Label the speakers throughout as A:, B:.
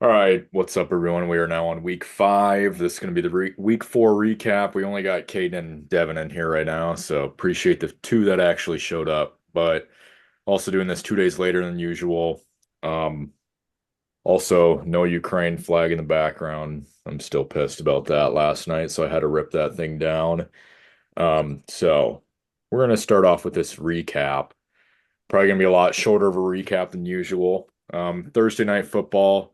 A: All right, what's up, everyone? We are now on week 5. This is going to be the week 4 recap. We only got Caden and Devin in here right now, so appreciate the two that actually showed up. But also doing this 2 days later than usual. Um, Also, no Ukraine flag in the background. I'm still pissed about that last night, so I had to rip that thing down. So we're going to start off with this recap. Probably going to be a lot shorter of a recap than usual. Thursday night football.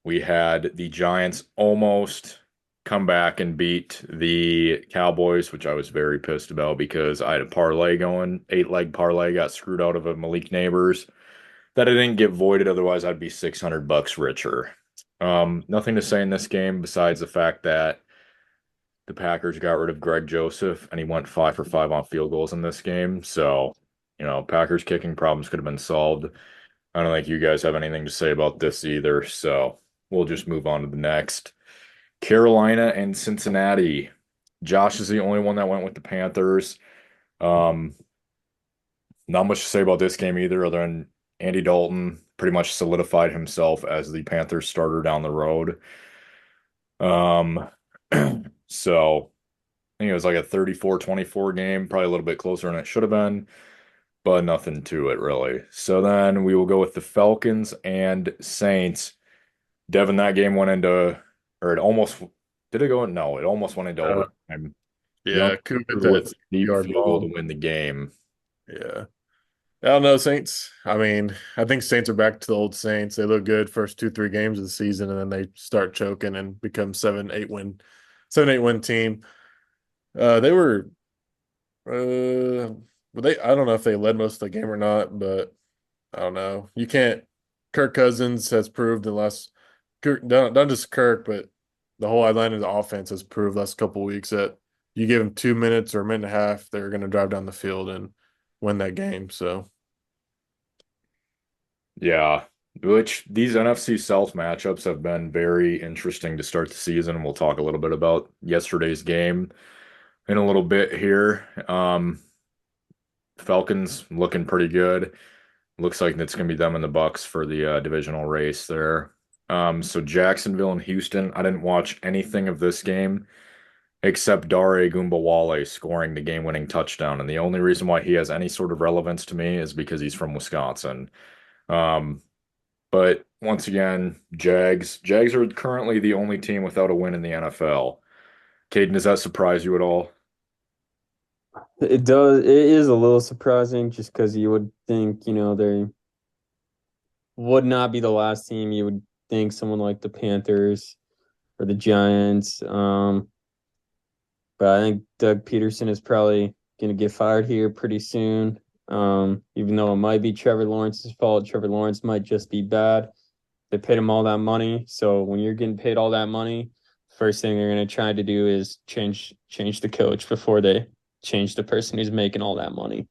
A: We had the Giants almost come back and beat the Cowboys, which I was very pissed about because I had a parlay going, 8-leg parlay, got screwed out of a Malik Neighbors that I didn't get voided. Otherwise, I'd be $600 richer. Nothing to say in this game besides the fact that the Packers got rid of Greg Joseph and he went 5 for 5 on field goals in this game. So, Packers kicking problems could have been solved. I don't think you guys have anything to say about this either, so we'll just move on to the next. Carolina and Cincinnati. Josh is the only one that went with the Panthers. Um, Not much to say about this game either, other than Andy Dalton pretty much solidified himself as the Panthers starter down the road. Um, so I think it was like a 34-24 game, probably a little bit closer than it should have been, but nothing to it really. So then we will go with the Falcons and Saints. Devin, that game went into, or it almost, did it go in? No, it almost went into
B: Uh,
A: overtime. Young
B: yeah, Coop hit
A: with
B: that
A: a deep
B: yard
A: field goal to
B: ball.
A: win the game.
B: Yeah. I don't know, Saints. I mean, I think Saints are back to the old Saints. They look good first 2, 3 games of the season, and then they start choking and become 7, 8 win team. They were, but I don't know if they led most of the game or not, but I don't know. You can't. Kirk Cousins has proved unless Kirk, not just Kirk, but the whole Atlanta offense has proved last couple weeks that you give them 2 minutes or a minute and a half, they're going to drive down the field and win that game. So
A: Yeah, which these NFC South matchups have been very interesting to start the season. We'll talk a little bit about yesterday's game in a little bit here. Falcons looking pretty good. Looks like it's going to be them and the Bucks for the divisional race there. So Jacksonville and Houston, I didn't watch anything of this game except Dare Gumbawale scoring the game-winning touchdown. And the only reason why he has any sort of relevance to me is because he's from Wisconsin. Um, but once again, Jags are currently the only team without a win in the NFL. Caden, does that surprise you at all?
C: It does. It is a little surprising just because you would think, they would not be the last team. You would think someone like the Panthers or the Giants. But I think Doug Peterson is probably going to get fired here pretty soon. Even though it might be Trevor Lawrence's fault, Trevor Lawrence might just be bad. They paid him all that money. So when you're getting paid all that money, first thing they're going to try to do is change the coach before they change the person who's making all that money.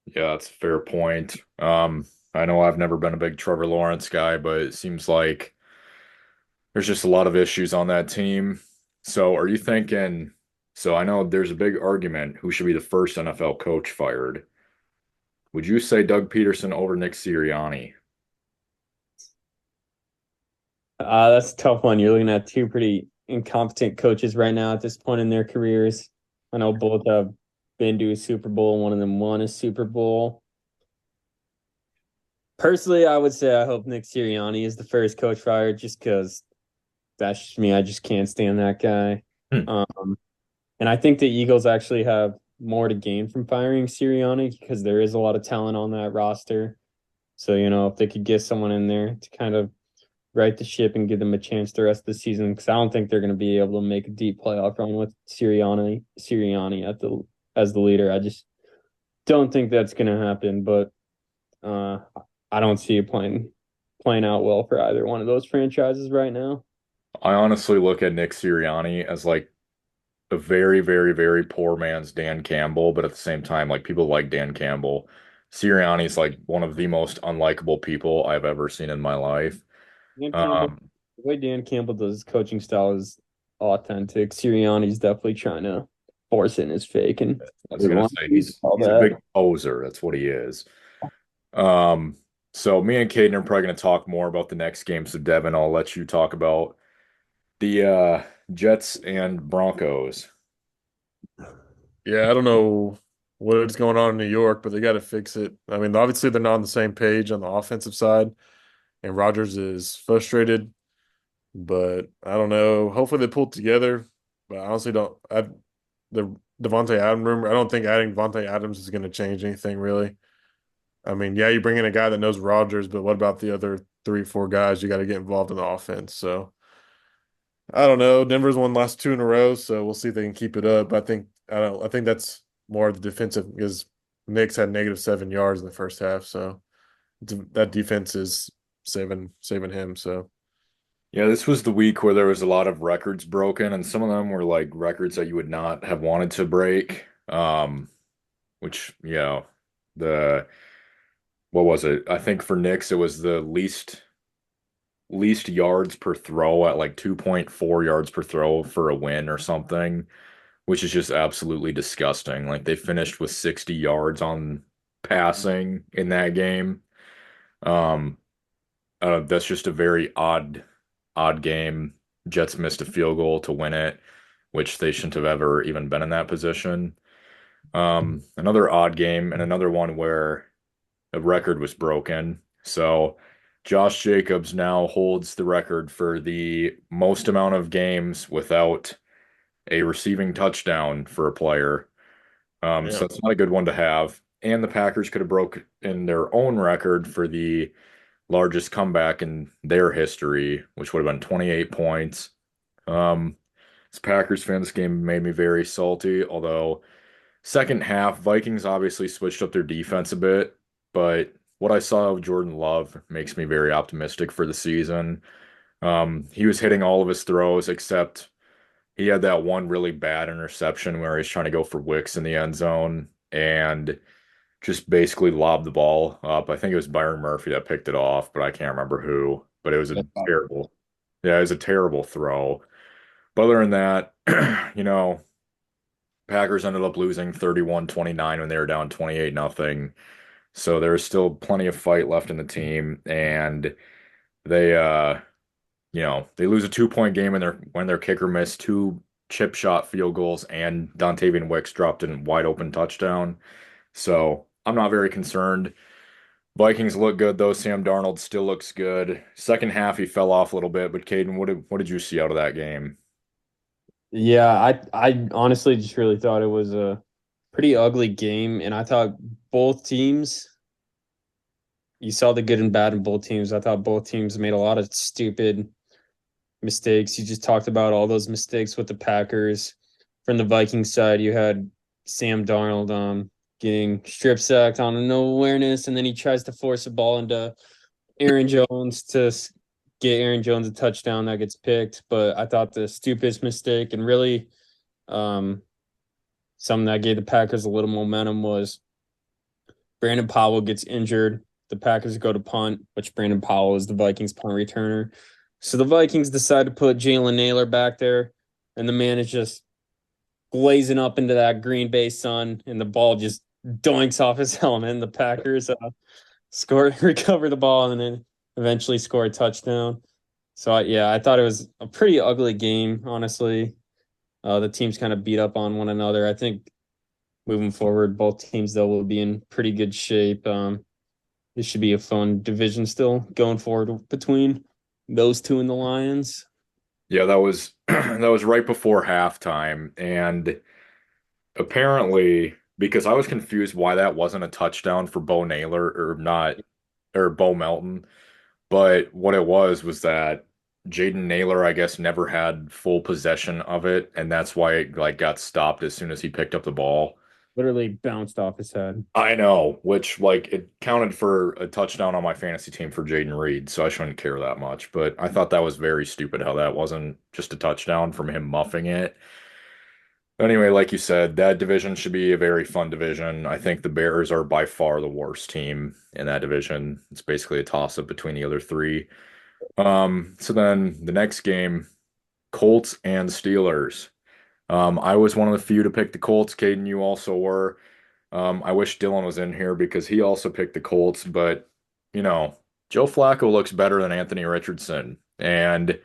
A: Yeah, that's a fair point. I know I've never been a big Trevor Lawrence guy, but it seems like there's just a lot of issues on that team. So are you thinking, so I know there's a big argument who should be the first NFL coach fired. Would you say Doug Peterson over Nick Sirianni?
C: That's a tough one. You're looking at two pretty incompetent coaches right now at this point in their careers. I know both have been to a Super Bowl. One of them won a Super Bowl. Personally, I would say I hope Nick Sirianni is the first coach fired just because that's just me. I just can't stand that guy.
A: Hmm.
C: Um, and I think the Eagles actually have more to gain from firing Sirianni because there is a lot of talent on that roster. So, if they could get someone in there to kind of right the ship and give them a chance the rest of the season, because I don't think they're going to be able to make a deep playoff run with Sirianni at the as the leader. I just don't think that's going to happen. But uh, I don't see it playing out well for either one of those franchises right now.
A: I honestly look at Nick Sirianni as like a very, very, very poor man's Dan Campbell, but at the same time, like people like Dan Campbell. Sirianni's like one of the most unlikable people I've ever seen in my life.
C: Dan Campbell,
A: Um,
C: the way Dan Campbell does his coaching style is authentic. Sirianni's definitely trying to force it and is fake and
A: I was gonna
C: everyone
A: say
C: sees
A: he's
C: all
A: he's a
C: that.
A: big poser. That's what he is. Um, So me and Caden are probably going to talk more about the next game. So Devin, I'll let you talk about the Jets and Broncos.
B: Yeah, I don't know what's going on in New York, but they got to fix it. I mean, obviously they're not on the same page on the offensive side, and Rodgers is frustrated. But I don't know. Hopefully they pull it together. But I honestly don't. The Devontae Adams rumor. I don't think adding Devontae Adams is going to change anything really. I mean, yeah, you bring in a guy that knows Rodgers, but what about the other three, four guys you got to get involved in the offense? So I don't know. Denver's won last two in a row, so we'll see if they can keep it up. But I don't. I think that's more of the defensive because Knicks had -7 yards in the first half, so that defense is saving him. So
A: Yeah, this was the week where there was a lot of records broken, and some of them were like records that you would not have wanted to break. Which, the what was it? I think for Knicks it was the least yards per throw at like 2.4 yards per throw for a win or something, which is just absolutely disgusting. Like they finished with 60 yards on passing in that game. Um, that's just a very odd game. Jets missed a field goal to win it, which they shouldn't have ever even been in that position. Another odd game and another one where a record was broken. So Josh Jacobs now holds the record for the most amount of games without a receiving touchdown for a player.
B: yeah,
A: So it's not a good one to have. And the Packers could have broke in their own record for the largest comeback in their history, which would have been 28 points. Um, as a Packers fan, this game made me very salty, although second half, Vikings obviously switched up their defense a bit, but what I saw of Jordan Love makes me very optimistic for the season. He was hitting all of his throws except he had that one really bad interception where he's trying to go for Wicks in the end zone and just basically lobbed the ball up. I think it was Byron Murphy that picked it off, but I can't remember who. But it was a terrible, yeah, it was a terrible throw. But other than that, you know, Packers ended up losing 31-29 when they were down 28 nothing. So there was still plenty of fight left in the team, and they they lose a 2 point game when their kicker missed two chip shot field goals and Dontavian Wicks dropped a wide open touchdown. So I'm not very concerned. Vikings look good though. Sam Darnold still looks good. Second half he fell off a little bit, but Caden, what did you see out of that game?
C: Yeah, I honestly just really thought it was a pretty ugly game, and I thought both teams, you saw the good and bad in both teams. I thought both teams made a lot of stupid mistakes. You just talked about all those mistakes with the Packers. From the Vikings side, you had Sam Darnold getting strip sacked on no awareness, and then he tries to force a ball into Aaron Jones to get Aaron Jones a touchdown that gets picked. But I thought the stupidest mistake and really um, something that gave the Packers a little momentum was Brandon Powell gets injured. The Packers go to punt, which Brandon Powell is the Vikings punt returner. So the Vikings decide to put Jalen Naylor back there, and the man is just glazing up into that Green Bay sun, and the ball just doinks off his helmet. And the Packers score, recover the ball, and then eventually score a touchdown. So yeah, I thought it was a pretty ugly game, honestly. The teams kind of beat up on one another. I think moving forward, both teams though will be in pretty good shape. This should be a fun division still going forward between those two and the Lions.
A: Yeah, that was that was right before halftime, and apparently because I was confused why that wasn't a touchdown for Bo Naylor or not or Bo Melton. But what it was that Jaden Naylor, I guess, never had full possession of it, and that's why it like got stopped as soon as he picked up the ball.
C: Literally bounced off his head.
A: I know, which like it counted for a touchdown on my fantasy team for Jaden Reed, so I shouldn't care that much. But I thought that was very stupid how that wasn't just a touchdown from him muffing it. Anyway, like you said, that division should be a very fun division. I think the Bears are by far the worst team in that division. It's basically a toss-up between the other three. So then the next game, Colts and Steelers. I was one of the few to pick the Colts. Caden, you also were. I wish Dillon was in here because he also picked the Colts, but Joe Flacco looks better than Anthony Richardson. And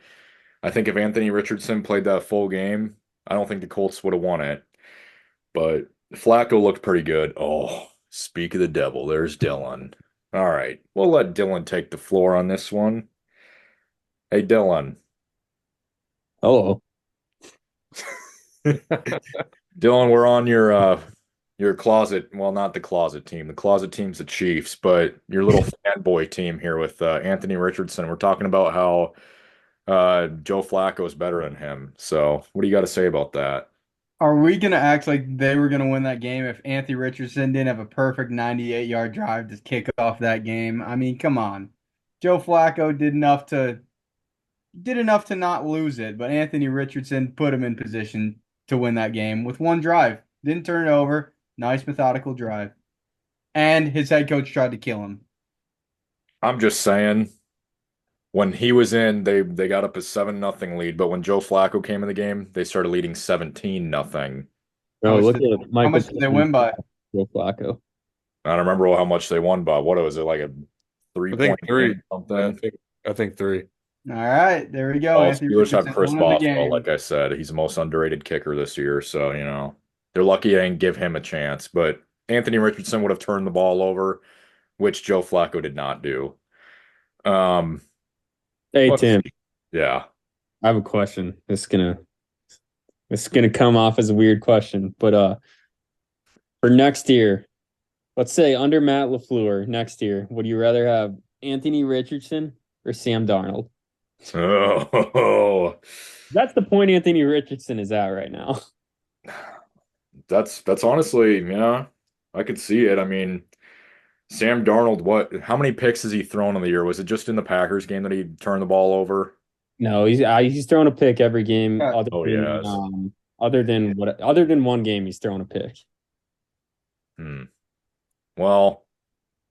A: I think if Anthony Richardson played that full game, I don't think the Colts would have won it. But Flacco looked pretty good. Oh, speak of the devil, there's Dillon. All right, we'll let Dillon take the floor on this one. Hey, Dillon.
C: Oh,
A: Dillon, we're on your closet, well, not the closet team. The closet team's the Chiefs, but your little fanboy team here with Anthony Richardson. We're talking about how Joe Flacco is better than him. So, what do you got to say about that?
D: Are we gonna act like they were gonna win that game if Anthony Richardson didn't have a perfect 98-yard drive to kick off that game? I mean, come on. Joe Flacco did enough to not lose it, but Anthony Richardson put him in position to win that game with one drive. Didn't turn it over. Nice methodical drive. And his head coach tried to kill him.
A: I'm just saying, when he was in, they got up a 7-0 lead, but when Joe Flacco came in the game, they started leading 17-0.
D: How
C: no,
D: much
C: look
D: did,
C: at
D: how
C: Michael
D: much did they win by?
C: Joe Flacco.
A: I don't remember how much they won by. What was it, like a three
B: I think
A: point
B: three.
A: game or
B: Yeah,
A: something?
B: I think three.
D: All right, there we go.
A: Well,
D: Anthony
A: Steelers have
D: Richardson
A: Chris
D: won the
A: Boswell,
D: game.
A: like I said. He's the most underrated kicker this year, so they're lucky they didn't give him a chance. But Anthony Richardson would have turned the ball over, which Joe Flacco did not do. Um,
C: Hey
A: let's
C: Tim,
A: see. Yeah.
C: I have a question. It's gonna come off as a weird question, but for next year, let's say under Matt LaFleur next year, would you rather have Anthony Richardson or Sam Darnold?
A: Oh,
C: That's the point Anthony Richardson is at right now.
A: that's honestly, yeah, I could see it. I mean, Sam Darnold, how many picks has he thrown in the year? Was it just in the Packers game that he turned the ball over?
C: No, he's throwing a pick every game
D: Yeah.
C: other
A: Oh,
C: than
A: yes.
C: other than one game he's throwing a pick.
A: Hmm. Well,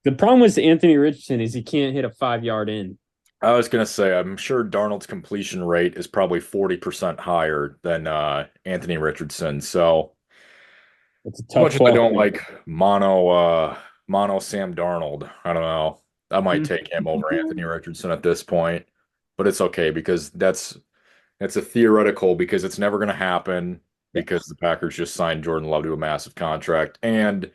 C: The problem with Anthony Richardson is he can't hit a 5 yard in.
A: I was gonna say, I'm sure Darnold's completion rate is probably 40% higher than Anthony Richardson. So
C: It's a
A: as
C: tough
A: much as I don't
C: question.
A: like mono Sam Darnold, I don't know. I might take him over Anthony Richardson at this point, but it's okay because that's a theoretical because it's never gonna happen because the Packers just signed Jordan Love to a massive contract and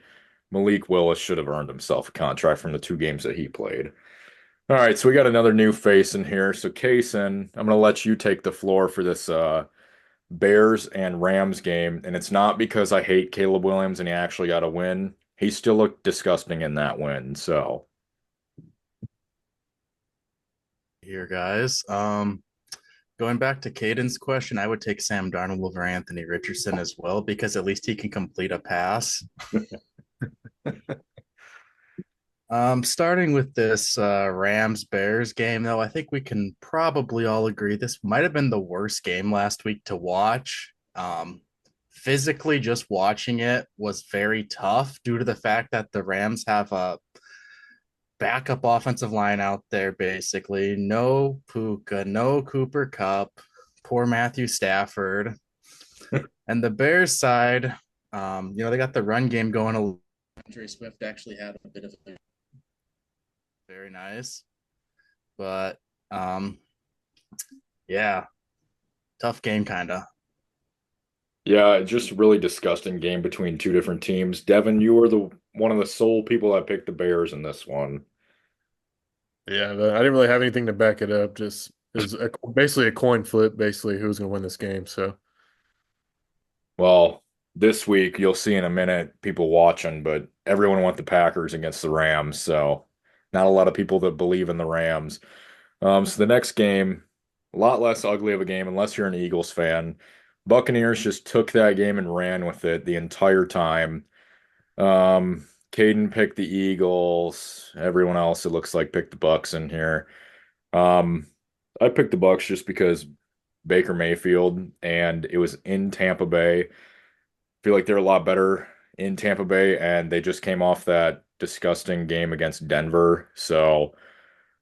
A: Malik Willis should have earned himself a contract from the 2 games that he played. All right, so we got another new face in here. So, Cason, I'm going to let you take the floor for this Bears and Rams game. And it's not because I hate Caleb Williams and he actually got a win. He still looked disgusting in that win. So,
E: Here, guys. Going back to Caden's question, I would take Sam Darnold over Anthony Richardson as well because at least he can complete a pass. Starting with this Rams Bears game, though, I think we can probably all agree this might have been the worst game last week to watch. Physically, just watching it was very tough due to the fact that the Rams have a backup offensive line out there, basically. No Puka, no Cooper Cup, poor Matthew Stafford. And the Bears side, they got the run game going. Andre Swift actually had a bit of a very nice. But yeah, tough game kind of.
A: yeah, just really disgusting game between two different teams. Devin, you were the one of the sole people that picked the Bears in this one.
B: Yeah, I didn't really have anything to back it up. Just it was basically a coin flip. Basically, who's going to win this game? So
A: Well, this week you'll see in a minute people watching, but everyone went the Packers against the Rams, so not a lot of people that believe in the Rams. So the next game, a lot less ugly of a game unless you're an Eagles fan. Buccaneers just took that game and ran with it the entire time. Caden picked the Eagles. Everyone else, it looks like, picked the Bucks in here. Um, I picked the Bucks just because Baker Mayfield, and it was in Tampa Bay. Feel like they're a lot better in Tampa Bay, and they just came off that disgusting game against Denver. So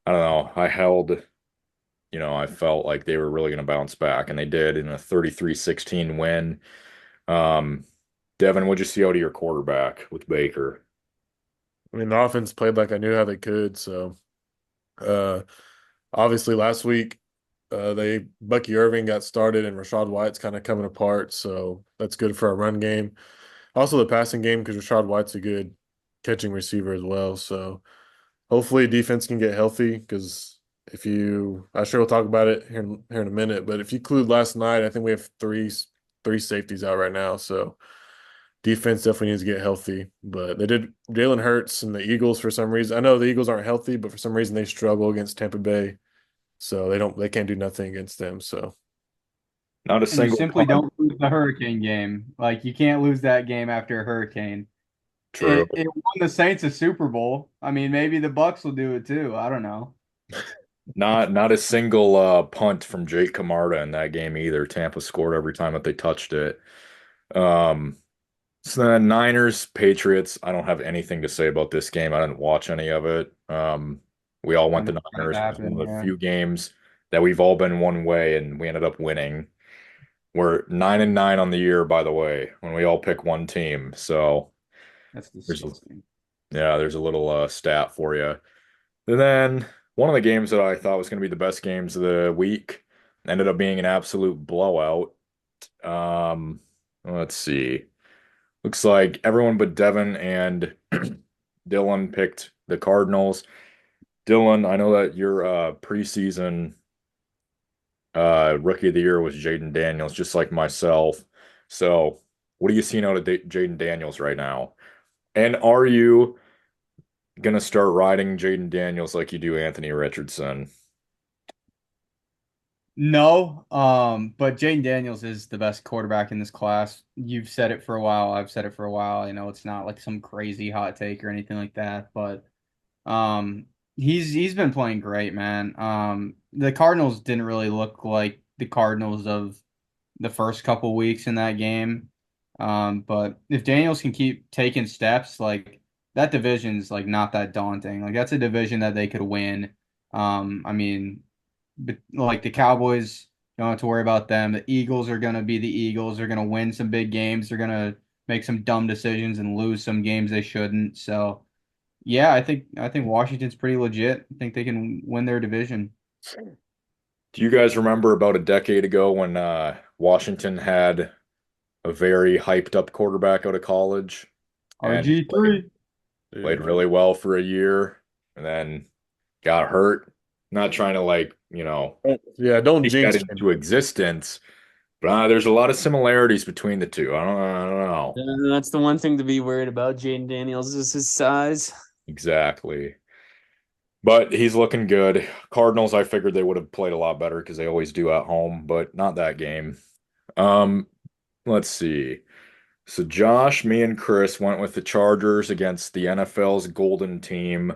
A: I don't know. I felt like they were really going to bounce back, and they did in a 33-16 win. Um, Devin, what'd you see out of your quarterback with Baker?
B: I mean, the offense played like I knew how they could. So Uh, Obviously, last week, Bucky Irving got started and Rashad White's kind of coming apart, so that's good for our run game. Also, the passing game because Rashad White's a good catching receiver as well. So hopefully, defense can get healthy because I'm sure we'll talk about it here in a minute. But if you include last night, I think we have three safeties out right now. So defense definitely needs to get healthy. But they did Jalen Hurts and the Eagles for some reason. I know the Eagles aren't healthy, but for some reason they struggle against Tampa Bay. So they can't do nothing against them. So
A: Not a
D: And you
A: single
D: simply
A: punt.
D: don't lose the hurricane game. Like you can't lose that game after a hurricane.
A: True.
D: It won the Saints a Super Bowl. I mean, maybe the Bucks will do it too. I don't know.
A: Not a single punt from Jake Camarda in that game either. Tampa scored every time that they touched it. Um, so the Niners, Patriots, I don't have anything to say about this game. I didn't watch any of it. We all
D: I
A: went
D: mean,
A: to
D: it
A: Niners. It was
D: happened.
A: one of the
D: Yeah,
A: few games that we've all been one way, and we ended up winning. We're 9-9 on the year, by the way, when we all pick one team. So
D: that's
A: there's a,
D: disgusting.
A: yeah, there's a little stat for you. And then one of the games that I thought was going to be the best games of the week ended up being an absolute blowout. Um, let's see. Looks like everyone but Devin and Dillon picked the Cardinals. Dillon, I know that your preseason rookie of the year was Jaden Daniels, just like myself. So, what are you seeing out of Jaden Daniels right now? And are you gonna start riding Jaden Daniels like you do Anthony Richardson?
D: No, but Jaden Daniels is the best quarterback in this class. You've said it for a while. I've said it for a while. You know, it's not like some crazy hot take or anything like that, but um, he's been playing great, man. The Cardinals didn't really look like the Cardinals of the first couple weeks in that game. But if Daniels can keep taking steps, like that division's like not that daunting. Like that's a division that they could win. I mean, but like the Cowboys don't have to worry about them. The Eagles are gonna be the Eagles. They're gonna win some big games. They're gonna make some dumb decisions and lose some games they shouldn't. So yeah, I think Washington's pretty legit. I think they can win their division.
A: Do you guys remember about a decade ago when Washington had a very hyped up quarterback out of college and he
D: RG3.
A: played
B: dude,
A: really well for a year and then got hurt? Not trying to
B: yeah, don't
A: take that
B: jinx him.
A: into existence, but there's a lot of similarities between the two. I don't know.
C: That's the one thing to be worried about. Jaden Daniels is his size.
A: Exactly. But he's looking good. Cardinals, I figured they would have played a lot better because they always do at home, but not that game. Um, let's see. So Josh, me, and Chris went with the Chargers against the NFL's golden team.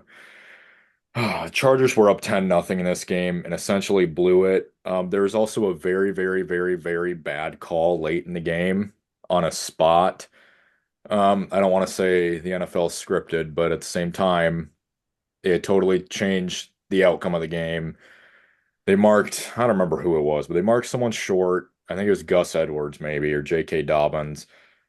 A: Chargers were up 10-0 in this game and essentially blew it. There was also a very, very, very, very bad call late in the game on a spot. I don't want to say the NFL scripted, but at the same time, it totally changed the outcome of the game. They marked, I don't remember who it was, but they marked someone short. I think it was Gus Edwards, maybe, or J.K. Dobbins.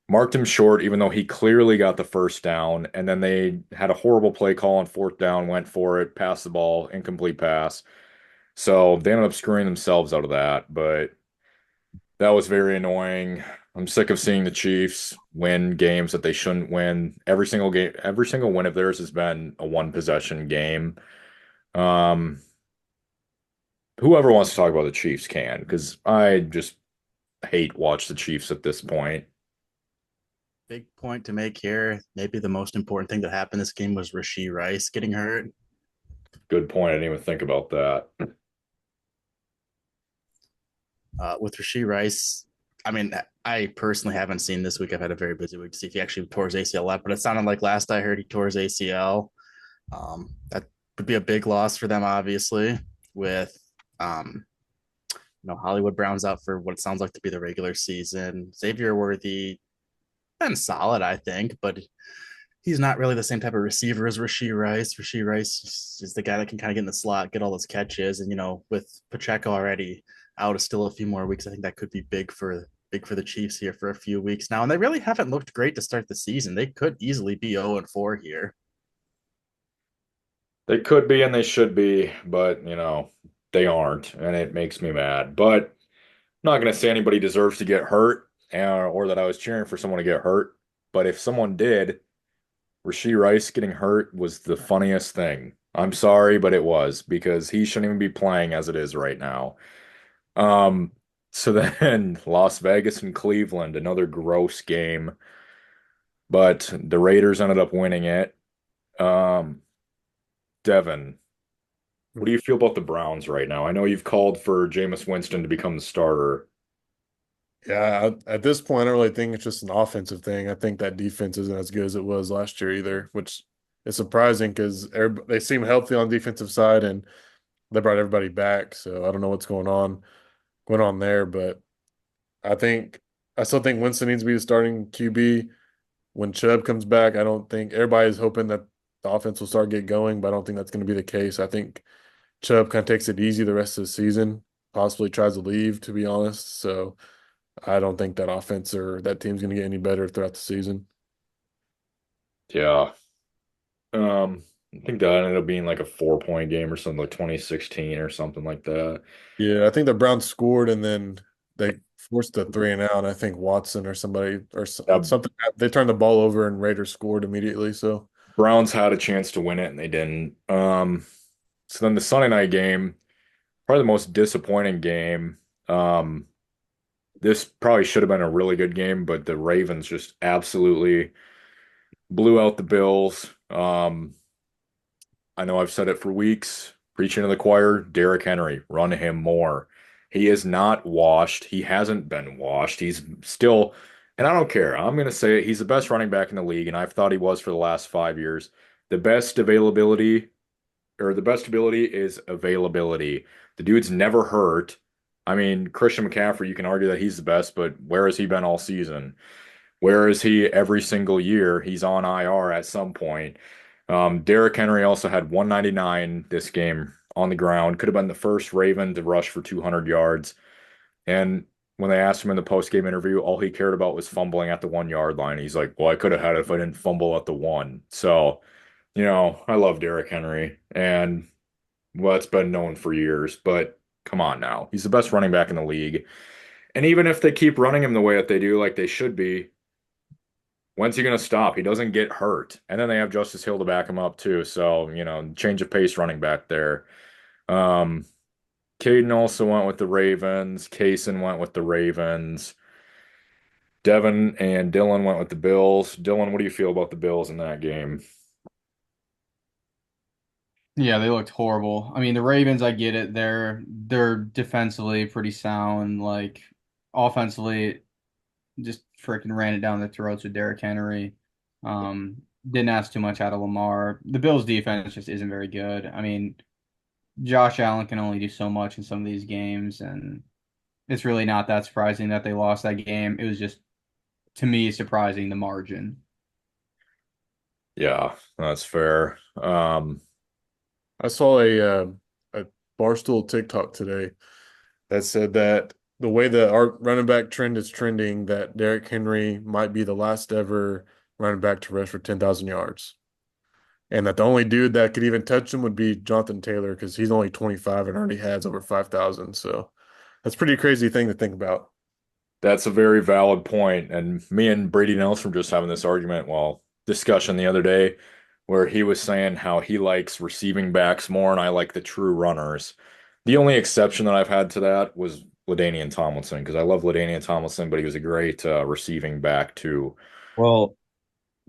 A: Marked him short, even though he clearly got the first down. And then they had a horrible play call on fourth down, went for it, passed the ball, incomplete pass. So they ended up screwing themselves out of that. But that was very annoying. I'm sick of seeing the Chiefs win games that they shouldn't win. Every single game, every single win of theirs has been a one possession game. Um, whoever wants to talk about the Chiefs can, because I just hate watch the Chiefs at this point.
E: Big point to make here. Maybe the most important thing that happened this game was Rashee Rice getting hurt.
A: Good point. I didn't even think about that.
E: With Rashee Rice, I mean, I personally haven't seen this week. I've had a very busy week to see if he actually tore his ACL up, but it sounded like last I heard he tore his ACL. That would be a big loss for them, obviously, with Hollywood Brown's out for what it sounds like to be the regular season. Xavier Worthy been solid, I think, but he's not really the same type of receiver as Rashee Rice. Rashee Rice is the guy that can kind of get in the slot, get all those catches, and with Pacheco already out still a few more weeks, I think that could be big for the Chiefs here for a few weeks now. And they really haven't looked great to start the season. They could easily be 0-4 here.
A: They could be and they should be, but they aren't, and it makes me mad. But I'm not going to say anybody deserves to get hurt, or that I was cheering for someone to get hurt. But if someone did, Rashee Rice getting hurt was the funniest thing. I'm sorry, but it was because he shouldn't even be playing as it is right now. Um, so then Las Vegas and Cleveland, another gross game, but the Raiders ended up winning it. Um, Devin, what do you feel about the Browns right now? I know you've called for Jameis Winston to become the starter.
B: Yeah, at this point, I don't really think it's just an offensive thing. I think that defense isn't as good as it was last year either, which is surprising because they seem healthy on the defensive side and they brought everybody back. So I don't know what's going on there, but I still think Winston needs to be the starting QB when Chubb comes back. I don't think everybody's hoping that the offense will start get going, but I don't think that's going to be the case. I think Chubb kind of takes it easy the rest of the season, possibly tries to leave, to be honest. So I don't think that offense or that team's going to get any better throughout the season.
A: Yeah. I think that ended up being like a 4-point game or something, like 2016 or something like that.
B: Yeah, I think the Browns scored and then they forced a three and out. I think Watson or somebody or
A: Yeah,
B: something. They turned the ball over and Raiders scored immediately. So
A: Browns had a chance to win it and they didn't. So then the Sunday night game, probably the most disappointing game. Um, this probably should have been a really good game, but the Ravens just absolutely blew out the Bills. I know I've said it for weeks, preaching to the choir, Derrick Henry, run him more. He is not washed. He hasn't been washed. He's still, and I don't care. I'm going to say it. He's the best running back in the league, and I've thought he was for the last 5 years. The best availability, or the best ability is availability. The dude's never hurt. I mean, Christian McCaffrey, you can argue that he's the best, but where has he been all season? Where is he every single year? He's on IR at some point. Derrick Henry also had 199 this game on the ground. Could have been the first Raven to rush for 200 yards. And when they asked him in the post-game interview, all he cared about was fumbling at the 1 yard line. He's like, well, I could have had it if I didn't fumble at the one. So, I love Derrick Henry, and well, it's been known for years, but come on now. He's the best running back in the league. And even if they keep running him the way that they do, like they should be, when's he going to stop? He doesn't get hurt. And then they have Justice Hill to back him up too. So, change of pace running back there. Um, Caden also went with the Ravens. Cason went with the Ravens. Devin and Dillon went with the Bills. Dillon, what do you feel about the Bills in that game?
D: Yeah, they looked horrible. I mean, the Ravens, I get it. They're defensively pretty sound. Like offensively, just freaking ran it down the throats with Derrick Henry. Didn't ask too much out of Lamar. The Bills' defense just isn't very good. I mean, Josh Allen can only do so much in some of these games, and it's really not that surprising that they lost that game. It was just, to me, surprising the margin.
A: Yeah, that's fair.
B: I saw a Barstool TikTok today that said that the way that our running back trend is trending, that Derrick Henry might be the last ever running back to rush for 10,000 yards. And that the only dude that could even touch him would be Jonathan Taylor because he's only 25 and already has over 5,000. So that's a pretty crazy thing to think about.
A: That's a very valid point. And me and Brady Nelson were just having this argument, well, discussion the other day, where he was saying how he likes receiving backs more and I like the true runners. The only exception that I've had to that was LaDainian Tomlinson, because I love LaDainian Tomlinson, but he was a great receiving back too.
C: Well,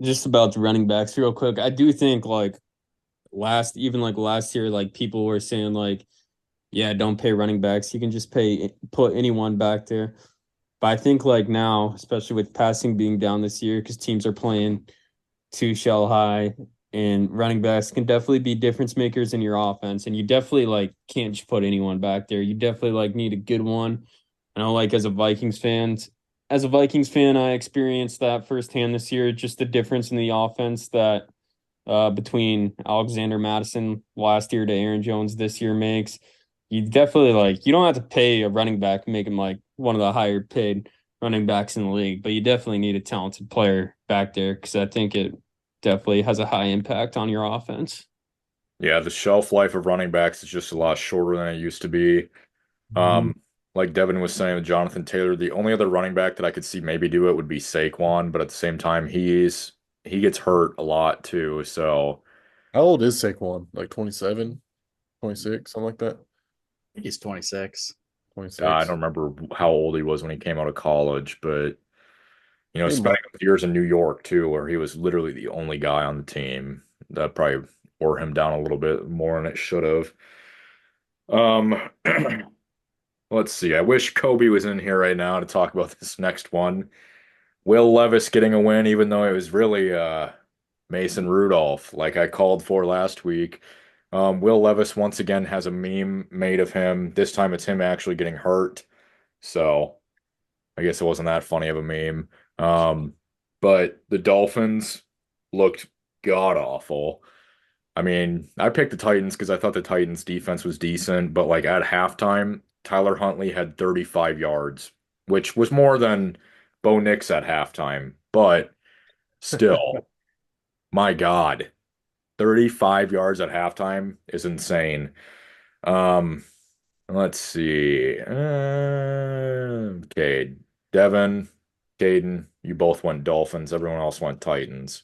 C: just about the running backs real quick. I do think like last year, like people were saying like, yeah, don't pay running backs. You can just put anyone back there. But I think like now, especially with passing being down this year, because teams are playing two shell high and running backs can definitely be difference makers in your offense. And you definitely like can't just put anyone back there. You definitely like need a good one. I know like as a Vikings fan, I experienced that firsthand this year, just the difference in the offense that between Alexander Madison last year to Aaron Jones this year makes. You definitely like you don't have to pay a running back and make him like one of the higher paid running backs in the league, but you definitely need a talented player back there because I think it definitely has a high impact on your offense.
A: Yeah, the shelf life of running backs is just a lot shorter than it used to be.
B: Mhm.
A: Like Devin was saying with Jonathan Taylor, the only other running back that I could see maybe do it would be Saquon, but at the same time, he gets hurt a lot too. So
B: How old is Saquon? Like 27, 26, something like that?
E: I think he's 26.
A: I
B: 26.
A: don't remember how old he was when he came out of college, but
B: He might.
A: spending those years in New York too, where he was literally the only guy on the team, that probably wore him down a little bit more than it should have. Um, let's see. I wish Kobe was in here right now to talk about this next one. Will Levis getting a win, even though it was really Mason Rudolph, like I called for last week. Will Levis once again has a meme made of him. This time it's him actually getting hurt. So I guess it wasn't that funny of a meme. Um, but the Dolphins looked god awful. I mean, I picked the Titans because I thought the Titans defense was decent, but like at halftime, Tyler Huntley had 35 yards, which was more than Bo Nix at halftime. But still, my God, 35 yards at halftime is insane. Um, let's see. Okay, Devin, Caden, you both went Dolphins. Everyone else went Titans.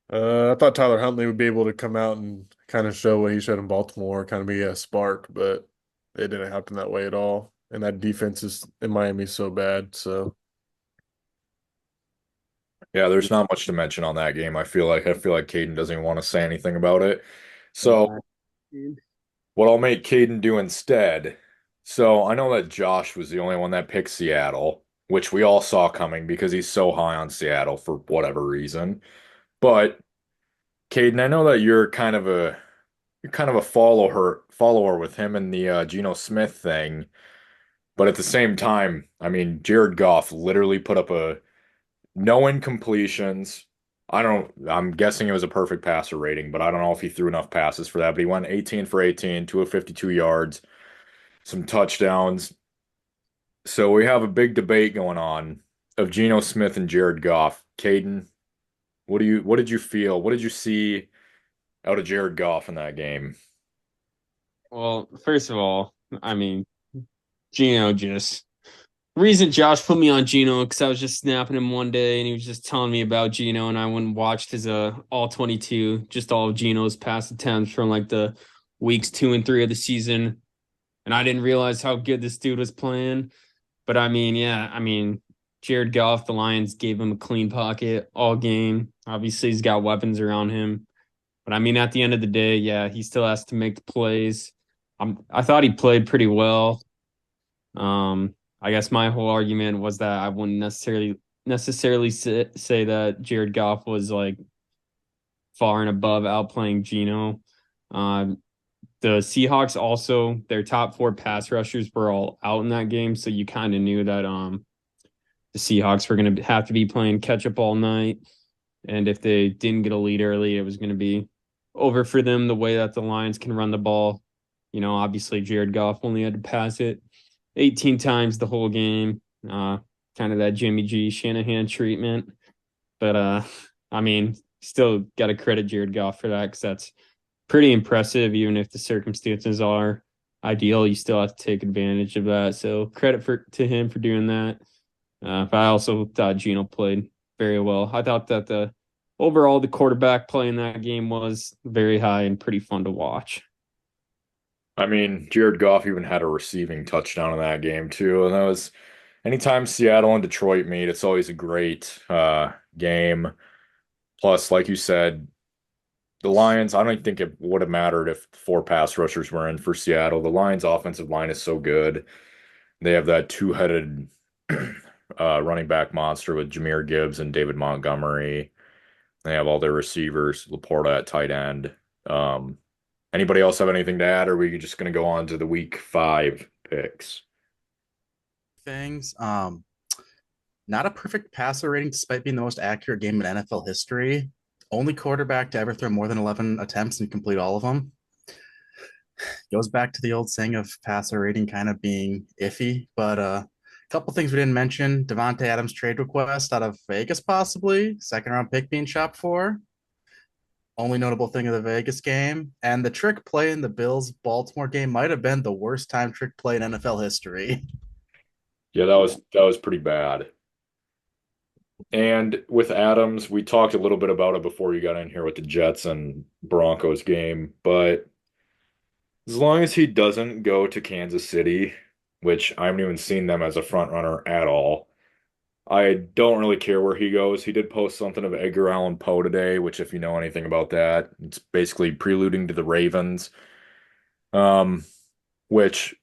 B: I thought Tyler Huntley would be able to come out and kind of show what he showed in Baltimore, kind of be a spark, but it didn't happen that way at all. And that defense is in Miami so bad. So
A: Yeah, there's not much to mention on that game. I feel like Caden doesn't even want to say anything about it. So what I'll make Caden do instead. So I know that Josh was the only one that picked Seattle, which we all saw coming because he's so high on Seattle for whatever reason. But Caden, I know that you're kind of a follower with him and the Geno Smith thing. But at the same time, I mean, Jared Goff literally put up a no incompletions. I'm guessing it was a perfect passer rating, but I don't know if he threw enough passes for that. But he went 18 for 18, 252 yards, some touchdowns. So we have a big debate going on of Geno Smith and Jared Goff. Caden, what did you feel? What did you see out of Jared Goff in that game?
C: Well, first of all, I mean, Gino just reason Josh put me on Gino because I was just snapping him one day and he was just telling me about Gino and I went and watched his all 22, just all of Gino's pass attempts from like the weeks 2 and 3 of the season. And I didn't realize how good this dude was playing. But I mean, yeah, I mean, Jared Goff, the Lions gave him a clean pocket all game. Obviously, he's got weapons around him. But I mean, at the end of the day, yeah, he still has to make the plays. I thought he played pretty well. I guess my whole argument was that I wouldn't necessarily say that Jared Goff was like far and above outplaying Geno. Um, the Seahawks also their top four pass rushers were all out in that game, so you kind of knew that the Seahawks were going to have to be playing catch up all night, and if they didn't get a lead early, it was going to be over for them. The way that the Lions can run the ball, obviously Jared Goff only had to pass it 18 times the whole game. Uh, Kind of that Jimmy G Shanahan treatment. But I mean, still got to credit Jared Goff for that because that's pretty impressive. Even if the circumstances are ideal, you still have to take advantage of that. So credit to him for doing that. But I also thought Gino played very well. I thought that the quarterback play in that game was very high and pretty fun to watch.
A: I mean, Jared Goff even had a receiving touchdown in that game too, and that was anytime Seattle and Detroit meet, it's always a great game. Plus, like you said, the Lions, I don't think it would have mattered if four pass rushers were in for Seattle. The Lions' offensive line is so good. They have that two-headed running back monster with Jahmyr Gibbs and David Montgomery. They have all their receivers, Laporta at tight end. Um, Anybody else have anything to add, or are we just going to go on to the week 5 picks?
E: Things. Not a perfect passer rating despite being the most accurate game in NFL history. Only quarterback to ever throw more than 11 attempts and complete all of them. Goes back to the old saying of passer rating kind of being iffy, but a couple things we didn't mention. Devontae Adams trade request out of Vegas, possibly second round pick being shopped for. Only notable thing of the Vegas game. And the trick play in the Bills Baltimore game might have been the worst time trick play in NFL history.
A: Yeah, that was pretty bad. And with Adams, we talked a little bit about it before you got in here with the Jets and Broncos game, but as long as he doesn't go to Kansas City, which I haven't even seen them as a front runner at all, I don't really care where he goes. He did post something of Edgar Allan Poe today, which if you know anything about that, it's basically preluding to the Ravens. Um, which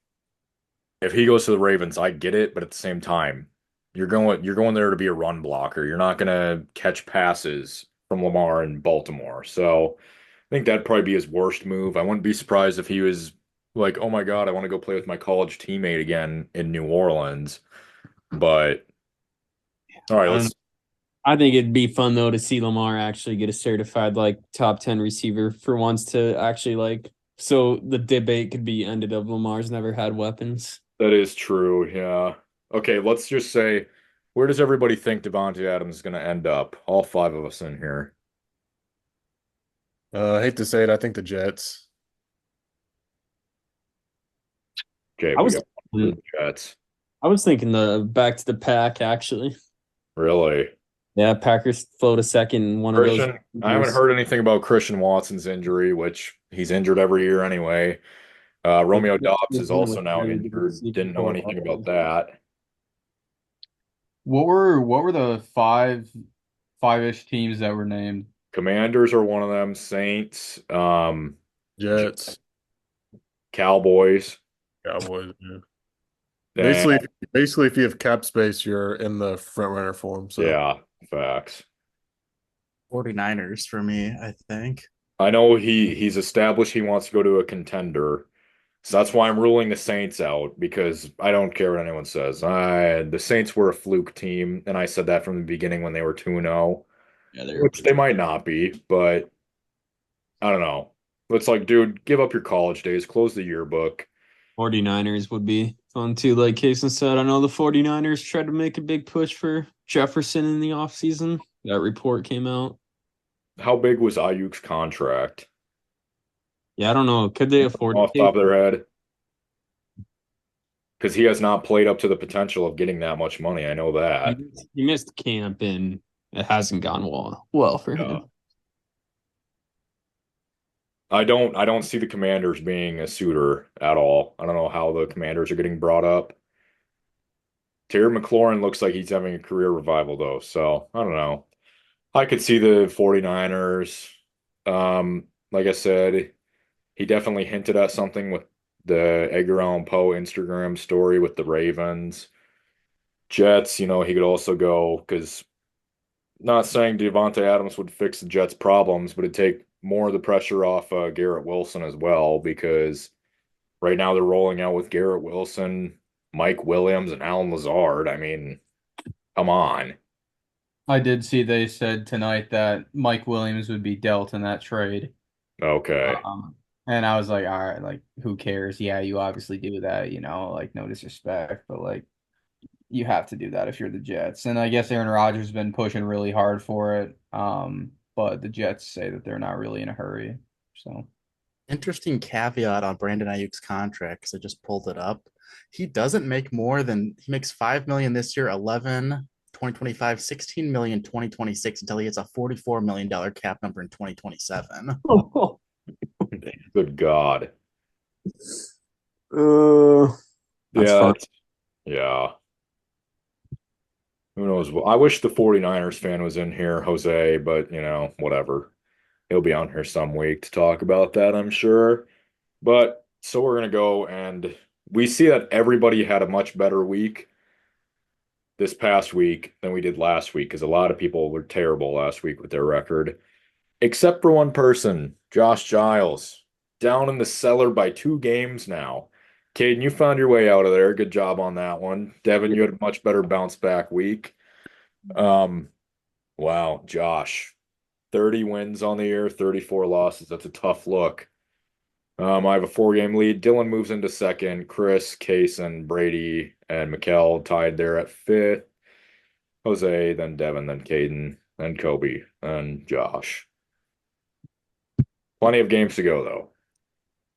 A: if he goes to the Ravens, I get it, but at the same time, you're going there to be a run blocker. You're not gonna catch passes from Lamar in Baltimore. So I think that'd probably be his worst move. I wouldn't be surprised if he was like, "Oh my God, I want to go play with my college teammate again in New Orleans." But all right,
C: I don't know.
A: let's
C: I think it'd be fun though to see Lamar actually get a certified like top 10 receiver for once to actually like so the debate could be ended of Lamar's never had weapons.
A: That is true. Yeah. Okay, let's just say, where does everybody think Devontae Adams is going to end up? All five of us in here.
B: I hate to say it, I think the Jets.
A: Okay,
C: I
A: we
C: was
A: got one for the Jets.
C: I was thinking the back to the pack actually.
A: Really?
C: Yeah, Packers float a second one of those.
A: Christian, I haven't heard anything about Christian Watson's injury, which he's injured every year anyway. Romeo Dobbs is also now injured. Didn't know anything about that.
D: What were the five-ish teams that were named?
A: Commanders are one of them. Saints,
B: Jets,
A: Cowboys.
B: Cowboys. Yeah.
A: And,
B: Basically, if you have cap space, you're in the front runner form. So
A: yeah, facts.
E: 49ers for me, I think.
A: I know he's established he wants to go to a contender. So that's why I'm ruling the Saints out because I don't care what anyone says. The Saints were a fluke team, and I said that from the beginning when they were 2-0,
C: Yeah, they're
A: which they might not be, but I don't know. It's like, dude, give up your college days, close the yearbook.
C: 49ers would be fun too. Like Cason said, I know the 49ers tried to make a big push for Jefferson in the offseason. That report came out.
A: How big was Ayuk's contract?
C: Yeah, I don't know. Could they afford to
A: Off the
C: pay?
A: top of their head? Because he has not played up to the potential of getting that much money. I know that.
C: He missed camp and it hasn't gone well for
A: Yeah.
C: him.
A: I don't see the Commanders being a suitor at all. I don't know how the Commanders are getting brought up. Terry McLaurin looks like he's having a career revival though, so I don't know. I could see the 49ers. Like I said, he definitely hinted at something with the Edgar Allan Poe Instagram story with the Ravens. Jets, he could also go because not saying Devontae Adams would fix the Jets' problems, but it'd take more of the pressure off Garrett Wilson as well because right now they're rolling out with Garrett Wilson, Mike Williams, and Alan Lazard. I mean, come on.
D: I did see they said tonight that Mike Williams would be dealt in that trade.
A: Okay.
D: And I was like, all right, like who cares? Yeah, you obviously do that, like no disrespect, but like you have to do that if you're the Jets. And I guess Aaron Rodgers has been pushing really hard for it. But the Jets say that they're not really in a hurry. So
E: Interesting caveat on Brandon Ayuk's contract because I just pulled it up. He doesn't make more than he makes 5 million this year, 11 2025, 16 million 2026 until he hits a $44 million cap number in 2027.
A: Good God.
C: That's
A: Yeah,
C: fun.
A: yeah. Who knows? Well, I wish the 49ers fan was in here, Jose, but whatever. He'll be on here some week to talk about that, I'm sure. But so we're gonna go and we see that everybody had a much better week this past week than we did last week because a lot of people were terrible last week with their record, except for one person, Josh Giles, down in the cellar by 2 games now. Caden, you found your way out of there. Good job on that one. Devin, you had a much better bounce back week. Um, wow, Josh, 30 wins on the year, 34 losses. That's a tough look. I have a 4-game lead. Dillon moves into second. Chris, Cason, Brady, and Mikkel tied there at fifth. Jose, then Devin, then Caden, then Kobe, and Josh. Plenty of games to go, though.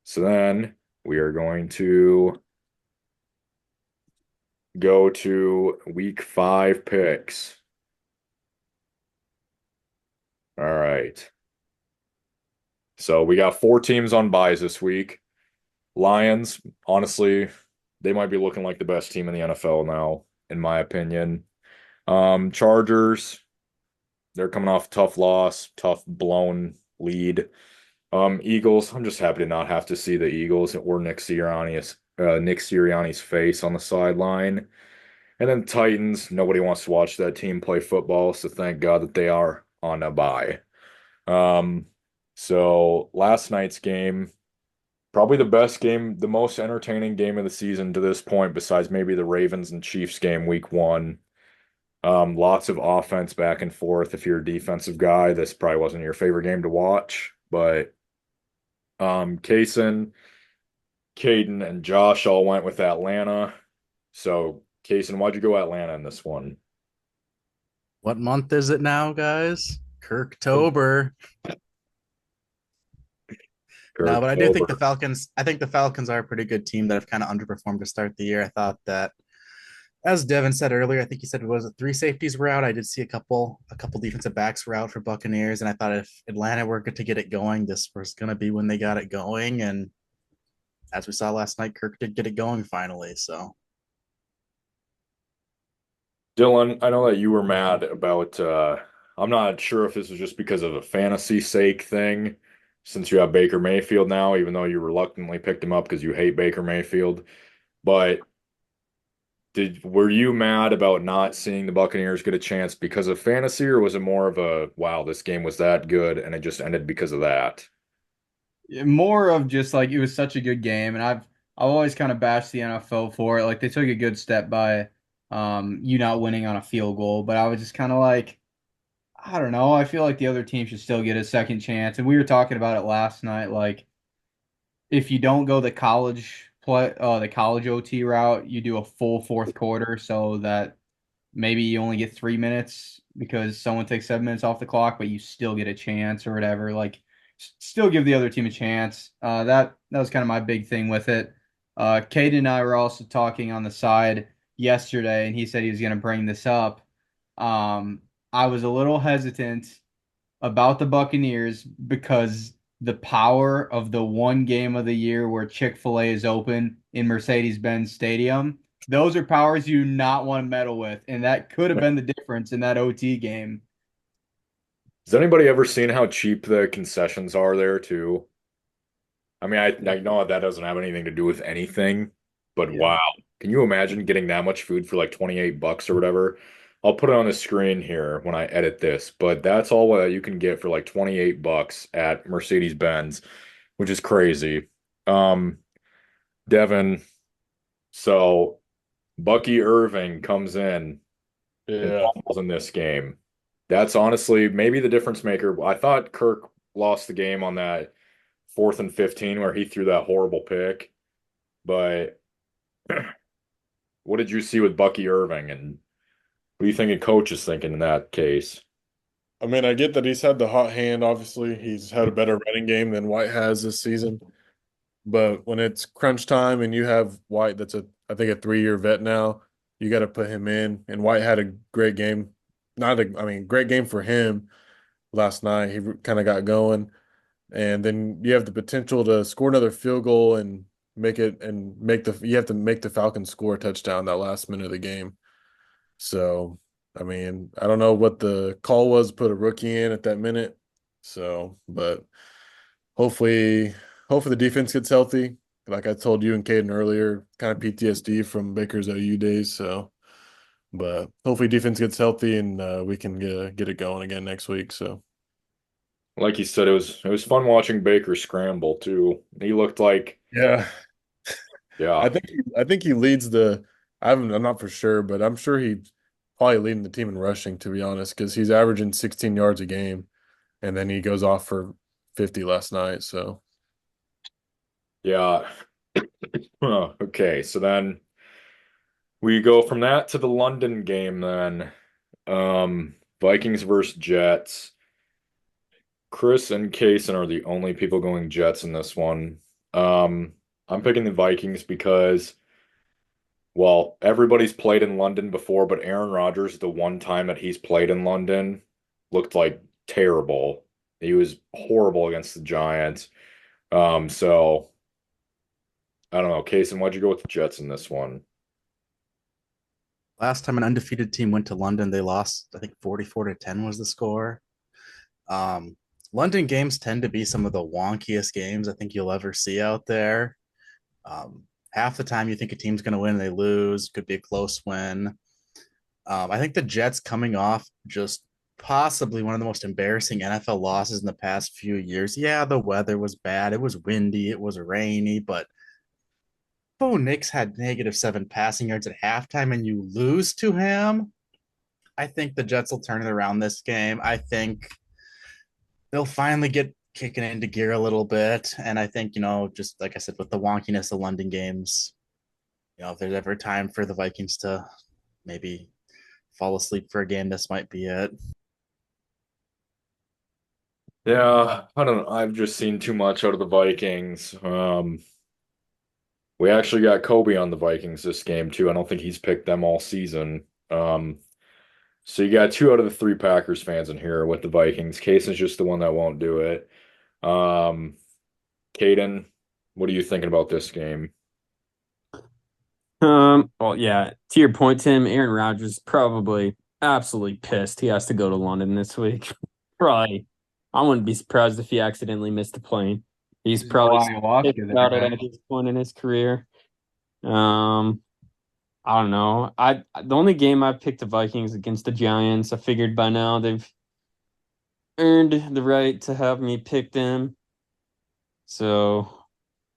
A: So then we are going to go to week 5 picks. All right. So we got 4 teams on buys this week. Lions, honestly, they might be looking like the best team in the NFL now, in my opinion. Chargers, they're coming off a tough loss, tough blown lead. Eagles, I'm just happy to not have to see the Eagles or Nick Sirianni's face on the sideline. And then Titans, nobody wants to watch that team play football, so thank God that they are on a bye. Um, so last night's game, probably the best game, the most entertaining game of the season to this point, besides maybe the Ravens and Chiefs game week 1. Lots of offense back and forth. If you're a defensive guy, this probably wasn't your favorite game to watch, but Cason, Caden, and Josh all went with Atlanta. So, Cason, why'd you go Atlanta in this one?
E: What month is it now, guys? Kirktober. No, but I do think the
A: October.
E: Falcons. I think the Falcons are a pretty good team that have kind of underperformed to start the year. I thought that, as Devin said earlier, I think he said it was 3 safeties were out. I did see a couple defensive backs were out for Buccaneers, and I thought if Atlanta were to get it going, this was going to be when they got it going. And as we saw last night, Kirk did get it going finally. So
A: Dylan, I know that you were mad about I'm not sure if this was just because of a fantasy sake thing, since you have Baker Mayfield now, even though you reluctantly picked him up because you hate Baker Mayfield. But were you mad about not seeing the Buccaneers get a chance because of fantasy, or was it more of a wow, this game was that good and it just ended because of that?
D: More of just like it was such a good game, and I've always kind of bashed the NFL for it. Like they took a good step by you not winning on a field goal, but I was just kind of like, I don't know. I feel like the other team should still get a second chance. And we were talking about it last night. Like if you don't go the college OT route, you do a full fourth quarter so that maybe you only get 3 minutes because someone takes 7 minutes off the clock, but you still get a chance or whatever. Like, still give the other team a chance. That was kind of my big thing with it. Caden and I were also talking on the side yesterday, and he said he was going to bring this up. Um, I was a little hesitant about the Buccaneers because the power of the one game of the year where Chick-fil-A is open in Mercedes-Benz Stadium. Those are powers you do not want to meddle with, and that could have been the difference in that OT game.
A: Has anybody ever seen how cheap the concessions are there too? I mean, I know that doesn't have anything to do with anything, but
B: Yeah.
A: wow. Can you imagine getting that much food for like 28 bucks or whatever? I'll put it on the screen here when I edit this, but that's all that you can get for like 28 bucks at Mercedes-Benz, which is crazy. Um, Devin, so Bucky Irving comes in and
B: Yeah.
A: fumbles in this game. That's honestly maybe the difference maker. I thought Kirk lost the game on that 4th and 15 where he threw that horrible pick. But what did you see with Bucky Irving, and what do you think a coach is thinking in that case?
B: I mean, I get that he's had the hot hand. Obviously, he's had a better running game than White has this season. But when it's crunch time and you have White, that's I think a 3-year vet now, you got to put him in. And White had a great game. I mean, great game for him last night. He kind of got going. And then you have the potential to score another field goal and you have to make the Falcons score a touchdown that last minute of the game. So, I mean, I don't know what the call was, put a rookie in at that minute. So, but hopefully, hopefully the defense gets healthy. Like I told you and Caden earlier, kind of PTSD from Baker's OU days. So, but hopefully defense gets healthy and we can get it going again next week. So,
A: Like you said, it was fun watching Baker scramble too. He looked like,
B: yeah,
A: yeah,
B: I think he leads I'm not for sure, but I'm sure he's probably leading the team in rushing, to be honest, because he's averaging 16 yards a game, and then he goes off for 50 last night. So
A: yeah. Okay, so then we go from that to the London game then. Vikings versus Jets. Chris and Cason are the only people going Jets in this one. Um, I'm picking the Vikings because, well, everybody's played in London before, but Aaron Rodgers, the one time that he's played in London, looked like terrible. He was horrible against the Giants. So I don't know. Cason, why'd you go with the Jets in this one?
E: Last time an undefeated team went to London, they lost, I think 44-10 was the score. Um, London games tend to be some of the wonkiest games I think you'll ever see out there. Half the time you think a team's going to win, they lose. Could be a close win. I think the Jets coming off just possibly one of the most embarrassing NFL losses in the past few years. Yeah, the weather was bad. It was windy. It was rainy, but Bo Nix had -7 passing yards at halftime and you lose to him. I think the Jets will turn it around this game. I think they'll finally get kicking into gear a little bit. And I think, just like I said, with the wonkiness of London games, if there's ever time for the Vikings to maybe fall asleep for a game, this might be it.
A: Yeah, I don't know. I've just seen too much out of the Vikings. We actually got Kobe on the Vikings this game too. I don't think he's picked them all season. So you got two out of the three Packers fans in here with the Vikings. Cason's just the one that won't do it. Um, Caden, what are you thinking about this game?
C: Well, yeah, to your point, Tim, Aaron Rodgers probably absolutely pissed. He has to go to London this week. Probably, I wouldn't be surprised if he accidentally missed a plane. He's
D: This is
C: probably
D: why ayahuasca
C: pissed
D: there,
C: about it
D: man.
C: at this point in his career. Um, I don't know. The only game I picked the Vikings against the Giants. I figured by now they've earned the right to have me pick them. So,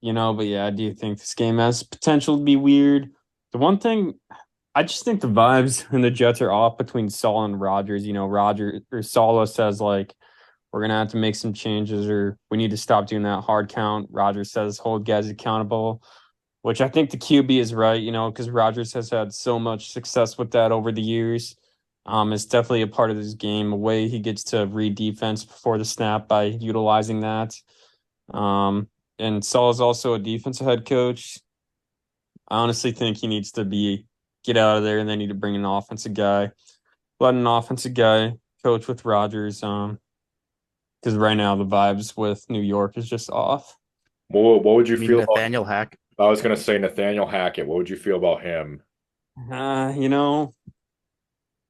C: but yeah, I do think this game has potential to be weird. The one thing I just think the vibes and the Jets are off between Saul and Rodgers. Roger or Salah says like we're gonna have to make some changes or we need to stop doing that hard count. Rodgers says hold guys accountable, which I think the QB is right, because Rodgers has had so much success with that over the years. It's definitely a part of his game, a way he gets to read defense before the snap by utilizing that. And Saul is also a defensive head coach. I honestly think he needs to get out of there and they need to bring an offensive guy. Let an offensive guy coach with Rodgers. Because right now the vibes with New York is just off.
A: What would you
E: I mean,
A: feel about?
E: Nathaniel Hack.
A: I was gonna say Nathaniel Hackett. What would you feel about him?
C: Uh, you know,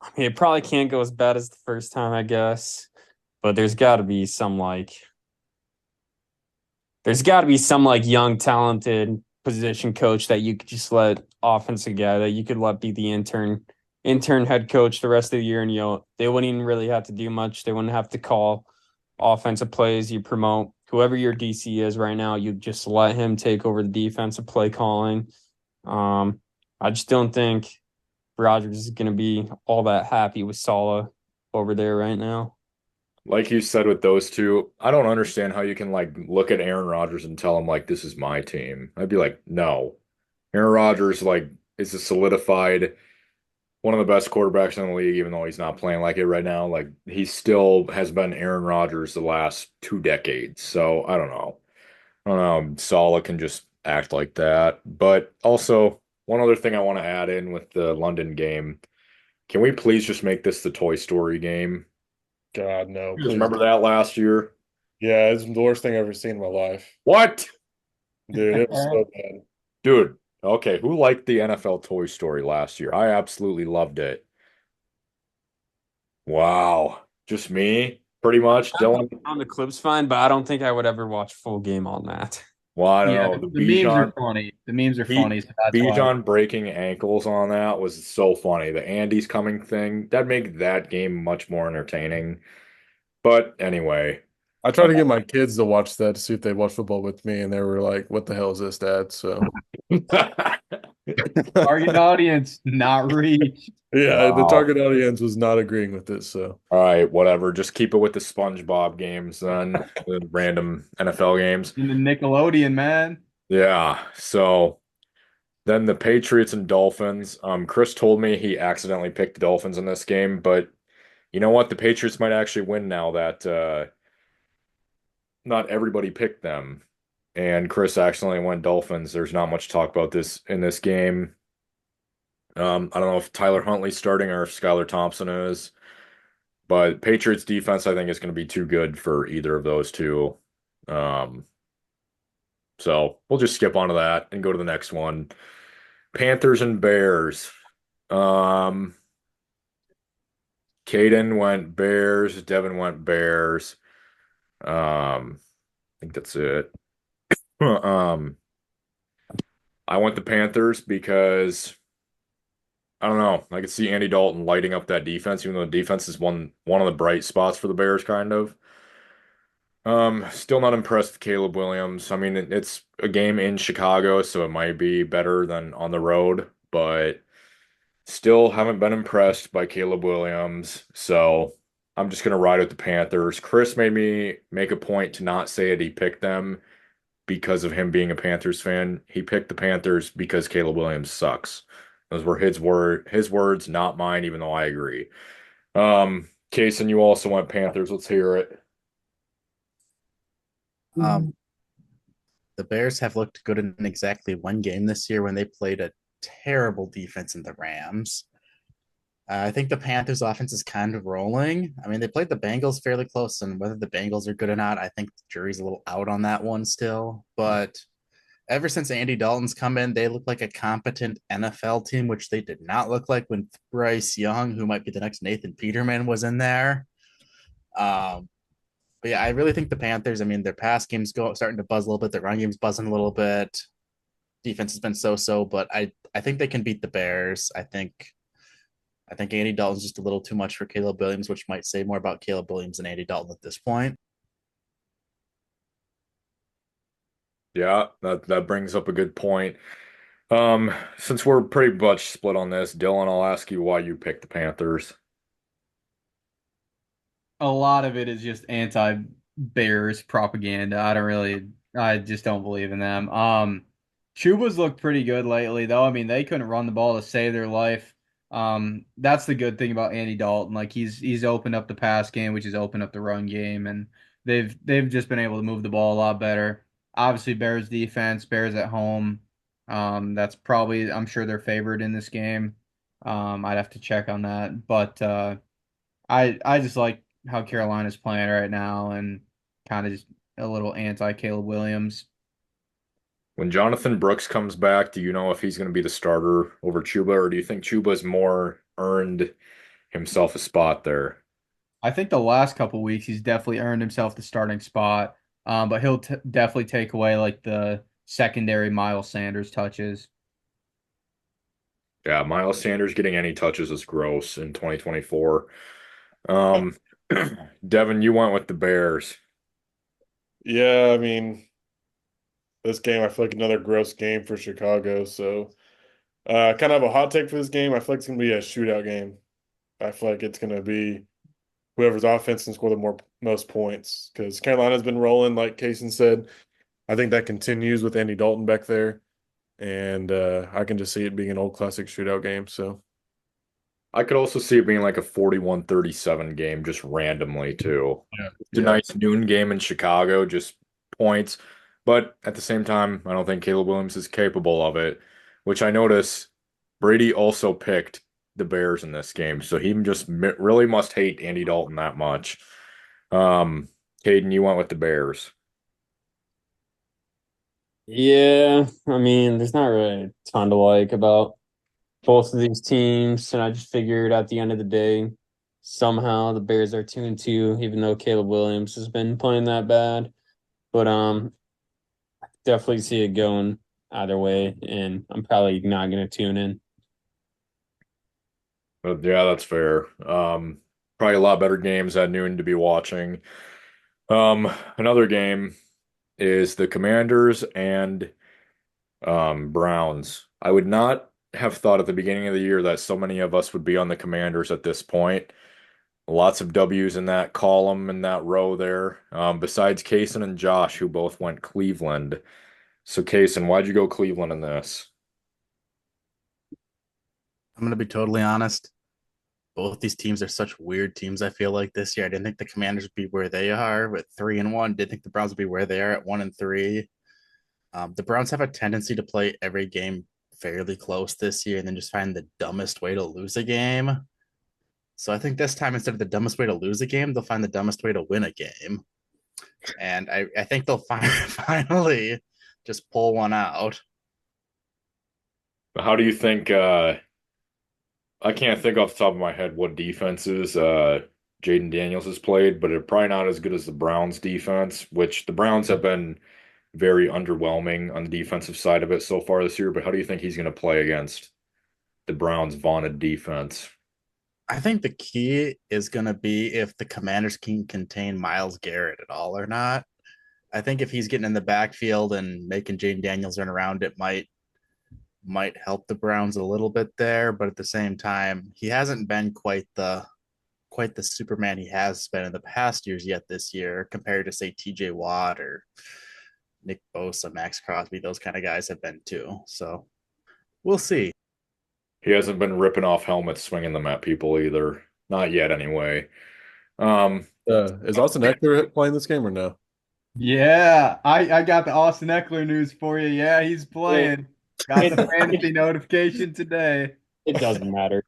C: I mean, it probably can't go as bad as the first time, I guess. But there's got to be some young, talented position coach that you could just let offensive guy that you could let be the intern head coach the rest of the year, and they wouldn't even really have to do much. They wouldn't have to call offensive plays. You promote whoever your DC is right now. You just let him take over the defensive play calling. I just don't think Rodgers is going to be all that happy with Saleh over there right now.
A: Like you said with those two, I don't understand how you can look at Aaron Rodgers and tell him this is my team. I'd be like, no. Aaron Rodgers is a solidified one of the best quarterbacks in the league, even though he's not playing like it right now. He still has been Aaron Rodgers the last 2 decades. So I don't know. I don't know. Saleh can just act like that. But also, one other thing I want to add in with the London game. Can we please just make this the Toy Story game?
B: God, no,
A: You guys
B: please.
A: remember that last year?
B: Yeah, it's the worst thing I've ever seen in my life.
A: What?
B: Dude, it was so bad.
A: Dude, okay, who liked the NFL Toy Story last year? I absolutely loved it. Wow. Just me, pretty much. Dylan,
C: On the clip's fine, but I don't think I would ever watch full game on that.
A: well, I don't
D: Yeah,
A: know. The
D: the memes are
A: Bijan,
D: funny. The memes are funny, so that's why.
A: Bijan breaking ankles on that was so funny. The Andy's coming thing, that'd make that game much more entertaining. But anyway,
B: I tried to get my kids to watch that to see if they'd watch football with me, and they were like, "What the hell is this, Dad?" So
D: Target audience not reached.
B: yeah, the
A: wow.
B: target audience was not agreeing with this. So
A: All right, whatever. Just keep it with the SpongeBob games then, the random NFL games.
D: In the Nickelodeon, man.
A: Yeah. So then the Patriots and Dolphins. Chris told me he accidentally picked the Dolphins in this game, but you know what? The Patriots might actually win now that not everybody picked them. And Chris accidentally went Dolphins. There's not much talk about this in this game. I don't know if Tyler Huntley's starting or if Skylar Thompson is, but Patriots defense I think is going to be too good for either of those two. Um, so we'll just skip on to that and go to the next one. Panthers and Bears. Um, Caden went Bears. Devin went Bears. I think that's it. Um, I went the Panthers because I don't know. I could see Andy Dalton lighting up that defense, even though the defense is one of the bright spots for the Bears, kind of. Still not impressed with Caleb Williams. I mean, it's a game in Chicago, so it might be better than on the road, but still haven't been impressed by Caleb Williams. So I'm just gonna ride with the Panthers. Chris made me make a point to not say it. He picked them because of him being a Panthers fan. He picked the Panthers because Caleb Williams sucks. Those were his words, not mine, even though I agree. Cason, you also went Panthers. Let's hear it.
E: Um, the Bears have looked good in exactly one game this year when they played a terrible defense in the Rams. I think the Panthers offense is kind of rolling. I mean, they played the Bengals fairly close, and whether the Bengals are good or not, I think the jury's a little out on that one still. But ever since Andy Dalton's come in, they look like a competent NFL team, which they did not look like when Bryce Young, who might be the next Nathan Peterman, was in there. But yeah, I really think the Panthers, I mean, their pass game's starting to buzz a little bit, their run game's buzzing a little bit. Defense has been so, but I think they can beat the Bears. I think Andy Dalton's just a little too much for Caleb Williams, which might say more about Caleb Williams than Andy Dalton at this point.
A: Yeah, that brings up a good point. Since we're pretty much split on this, Dylan, I'll ask you why you picked the Panthers.
D: A lot of it is just anti-Bears propaganda. I just don't believe in them. Chuba's looked pretty good lately, though. I mean, they couldn't run the ball to save their life. That's the good thing about Andy Dalton. Like he's opened up the pass game, which has opened up the run game, and they've just been able to move the ball a lot better. Obviously, Bears defense, Bears at home. That's probably I'm sure they're favored in this game. I'd have to check on that, but I just like how Carolina's playing right now and kind of just a little anti Caleb Williams.
A: When Jonathan Brooks comes back, do you know if he's going to be the starter over Chuba, or do you think Chuba's more earned himself a spot there?
D: I think the last couple weeks he's definitely earned himself the starting spot, but he'll definitely take away like the secondary Miles Sanders touches.
A: Yeah, Miles Sanders getting any touches is gross in 2024. Um, Devin, you went with the Bears.
B: Yeah, I mean, this game, I feel like another gross game for Chicago. So, I kind of have a hot take for this game. I feel like it's going to be a shootout game. I feel like it's going to be whoever's offense can score the most points because Carolina's been rolling, like Cason said. I think that continues with Andy Dalton back there, and I can just see it being an old classic shootout game. So,
A: I could also see it being like a 41-37 game just randomly too.
B: yeah,
A: It's a nice noon game in Chicago, just points. But at the same time, I don't think Caleb Williams is capable of it, which I notice Brady also picked the Bears in this game. So he just really must hate Andy Dalton that much. Um, Caden, you went with the Bears.
C: Yeah, I mean, there's not really a ton to like about both of these teams, and I just figured at the end of the day, somehow the Bears are 2-2, even though Caleb Williams has been playing that bad. But definitely see it going either way, and I'm probably not gonna tune in.
A: But yeah, that's fair. Probably a lot better games at noon to be watching. Another game is the Commanders and Browns. I would not have thought at the beginning of the year that so many of us would be on the Commanders at this point. Lots of W's in that column in that row there. Besides Cason and Josh, who both went Cleveland. So Cason, why'd you go Cleveland in this?
E: I'm going to be totally honest. both these teams are such weird teams. I feel like this year, I didn't think the Commanders would be where they are with 3-1. Didn't think the Browns would be where they are at 1-3. The Browns have a tendency to play every game fairly close this year and then just find the dumbest way to lose a game. So I think this time, instead of the dumbest way to lose a game, they'll find the dumbest way to win a game. And I think they'll finally just pull one out.
A: How do you think I can't think off the top of my head what defenses Jaden Daniels has played, but it's probably not as good as the Browns defense, which the Browns have been very underwhelming on the defensive side of it so far this year. But how do you think he's going to play against the Browns' vaunted defense?
E: I think the key is going to be if the Commanders can contain Myles Garrett at all or not. I think if he's getting in the backfield and making Jaden Daniels run around, it might help the Browns a little bit there, but at the same time, he hasn't been quite the Superman he has been in the past years yet this year compared to say TJ Watt or Nick Bosa, Max Crosby, those kind of guys have been too. So we'll see.
A: He hasn't been ripping off helmets, swinging them at people either. Not yet, anyway. Um,
B: Is Austin Eckler playing this game or no?
D: Yeah, I got the Austin Eckler news for you. Yeah, he's playing. Got the fantasy notification today.
C: It doesn't matter.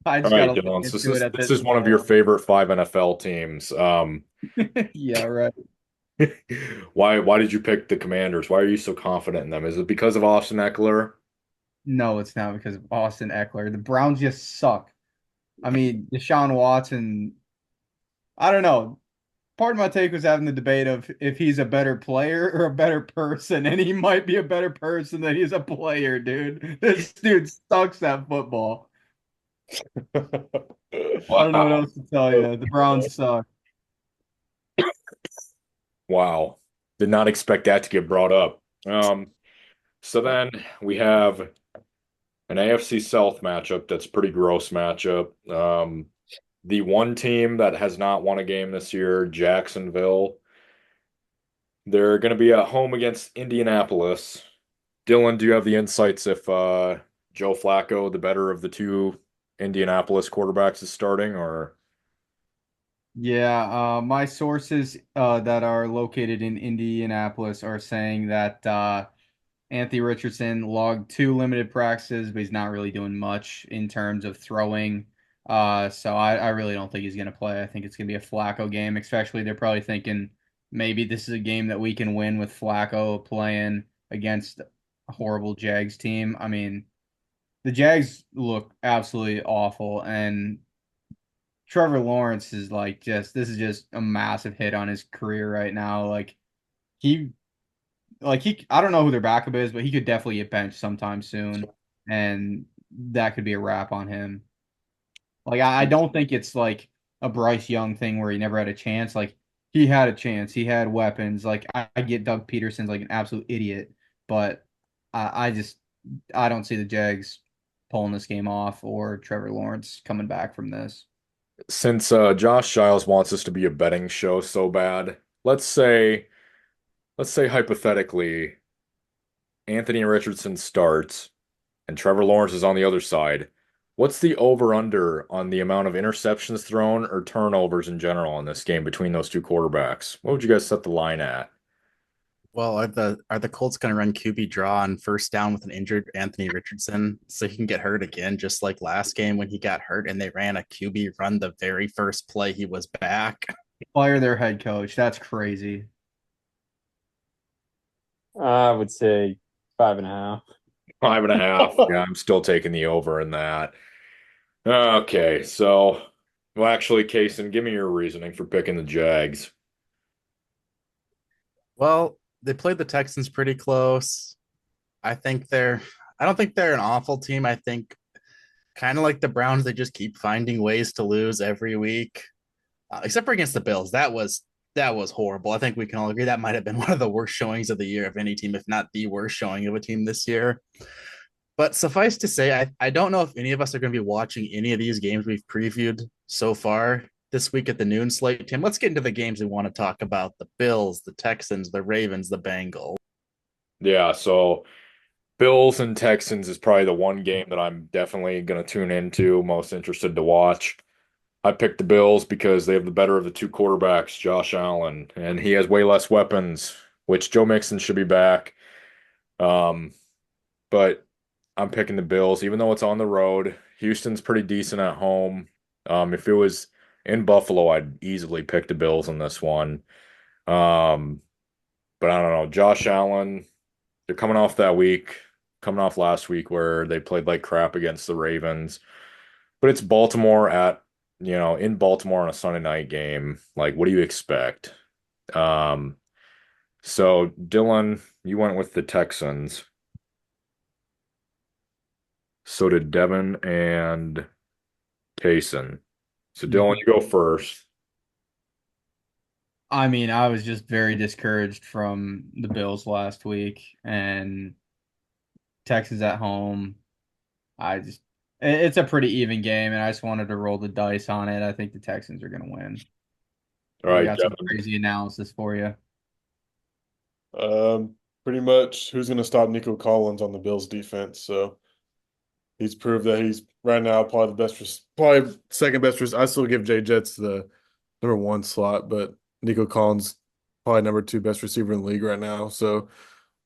D: I
A: all
D: just
A: right,
D: gotta look
A: Dylan. So
D: into it at
A: this
D: this
A: is one of your favorite 5 NFL teams.
D: Yeah, right.
A: Why did you pick the Commanders? Why are you so confident in them? Is it because of Austin Eckler?
D: No, it's not because of Austin Eckler. The Browns just suck. I mean, Deshaun Watson, I don't know. Part of my take was having the debate of if he's a better player or a better person, and he might be a better person than he's a player, dude. This dude sucks at football. I don't know what
A: Wow.
D: else to tell you. The Browns suck.
A: Wow. Did not expect that to get brought up. So then we have an AFC South matchup that's a pretty gross matchup. The one team that has not won a game this year, Jacksonville, they're going to be at home against Indianapolis. Dylan, do you have the insights if Joe Flacco, the better of the two Indianapolis quarterbacks, is starting, or?
D: Yeah, my sources that are located in Indianapolis are saying that Anthony Richardson logged 2 limited practices, but he's not really doing much in terms of throwing. So I really don't think he's going to play. I think it's going to be a Flacco game, especially they're probably thinking maybe this is a game that we can win with Flacco playing against a horrible Jags team. I mean, the Jags look absolutely awful, and Trevor Lawrence is like this is just a massive hit on his career right now. He he I don't know who their backup is, but he could definitely get benched sometime soon, and that could be a wrap on him. Like I don't think it's like a Bryce Young thing where he never had a chance. Like he had a chance, he had weapons. Like I get Doug Peterson's like an absolute idiot, but I don't see the Jags pulling this game off or Trevor Lawrence coming back from this.
A: Since Josh Giles wants us to be a betting show so bad, let's say hypothetically Anthony Richardson starts and Trevor Lawrence is on the other side. What's the over/under on the amount of interceptions thrown or turnovers in general in this game between those two quarterbacks? What would you guys set the line at?
E: Well, are the Colts going to run QB draw on first down with an injured Anthony Richardson so he can get hurt again, just like last game when he got hurt and they ran a QB run the very first play he was back?
D: Fire their head coach. That's crazy.
C: I would say 5.5.
A: 5.5. Yeah, I'm still taking the over in that. Okay, so, well, actually, Cason, give me your reasoning for picking the Jags.
E: Well, they played the Texans pretty close. I think I don't think they're an awful team. I think kind of like the Browns, they just keep finding ways to lose every week, except for against the Bills. That was horrible. I think we can all agree that might have been one of the worst showings of the year of any team, if not the worst showing of a team this year. But suffice to say, I don't know if any of us are going to be watching any of these games we've previewed so far this week at the noon slate. Tim, let's get into the games we want to talk about: the Bills, the Texans, the Ravens, the Bengals.
A: Yeah, so Bills and Texans is probably the one game that I'm definitely going to tune into, most interested to watch. I picked the Bills because they have the better of the two quarterbacks, Josh Allen, and he has way less weapons, which Joe Mixon should be back. Um, but I'm picking the Bills, even though it's on the road. Houston's pretty decent at home. If it was in Buffalo, I'd easily pick the Bills on this one. Um, but I don't know. Josh Allen, they're coming off that week, coming off last week where they played like crap against the Ravens. But it's Baltimore in Baltimore on a Sunday night game. Like, what do you expect? Um, so Dylan, you went with the Texans. So did Devin and Cason. So Dylan, you go first.
D: I mean, I was just very discouraged from the Bills last week and Texas at home. It's a pretty even game, and I just wanted to roll the dice on it. I think the Texans are going to win.
A: All
D: I
A: right,
D: got some
A: Devin.
D: crazy analysis for you.
B: Pretty much who's going to stop Nico Collins on the Bills defense. So he's proved that he's right now probably the best, probably second best. I still give Jay Jets the number one slot, but Nico Collins probably number two best receiver in the league right now. So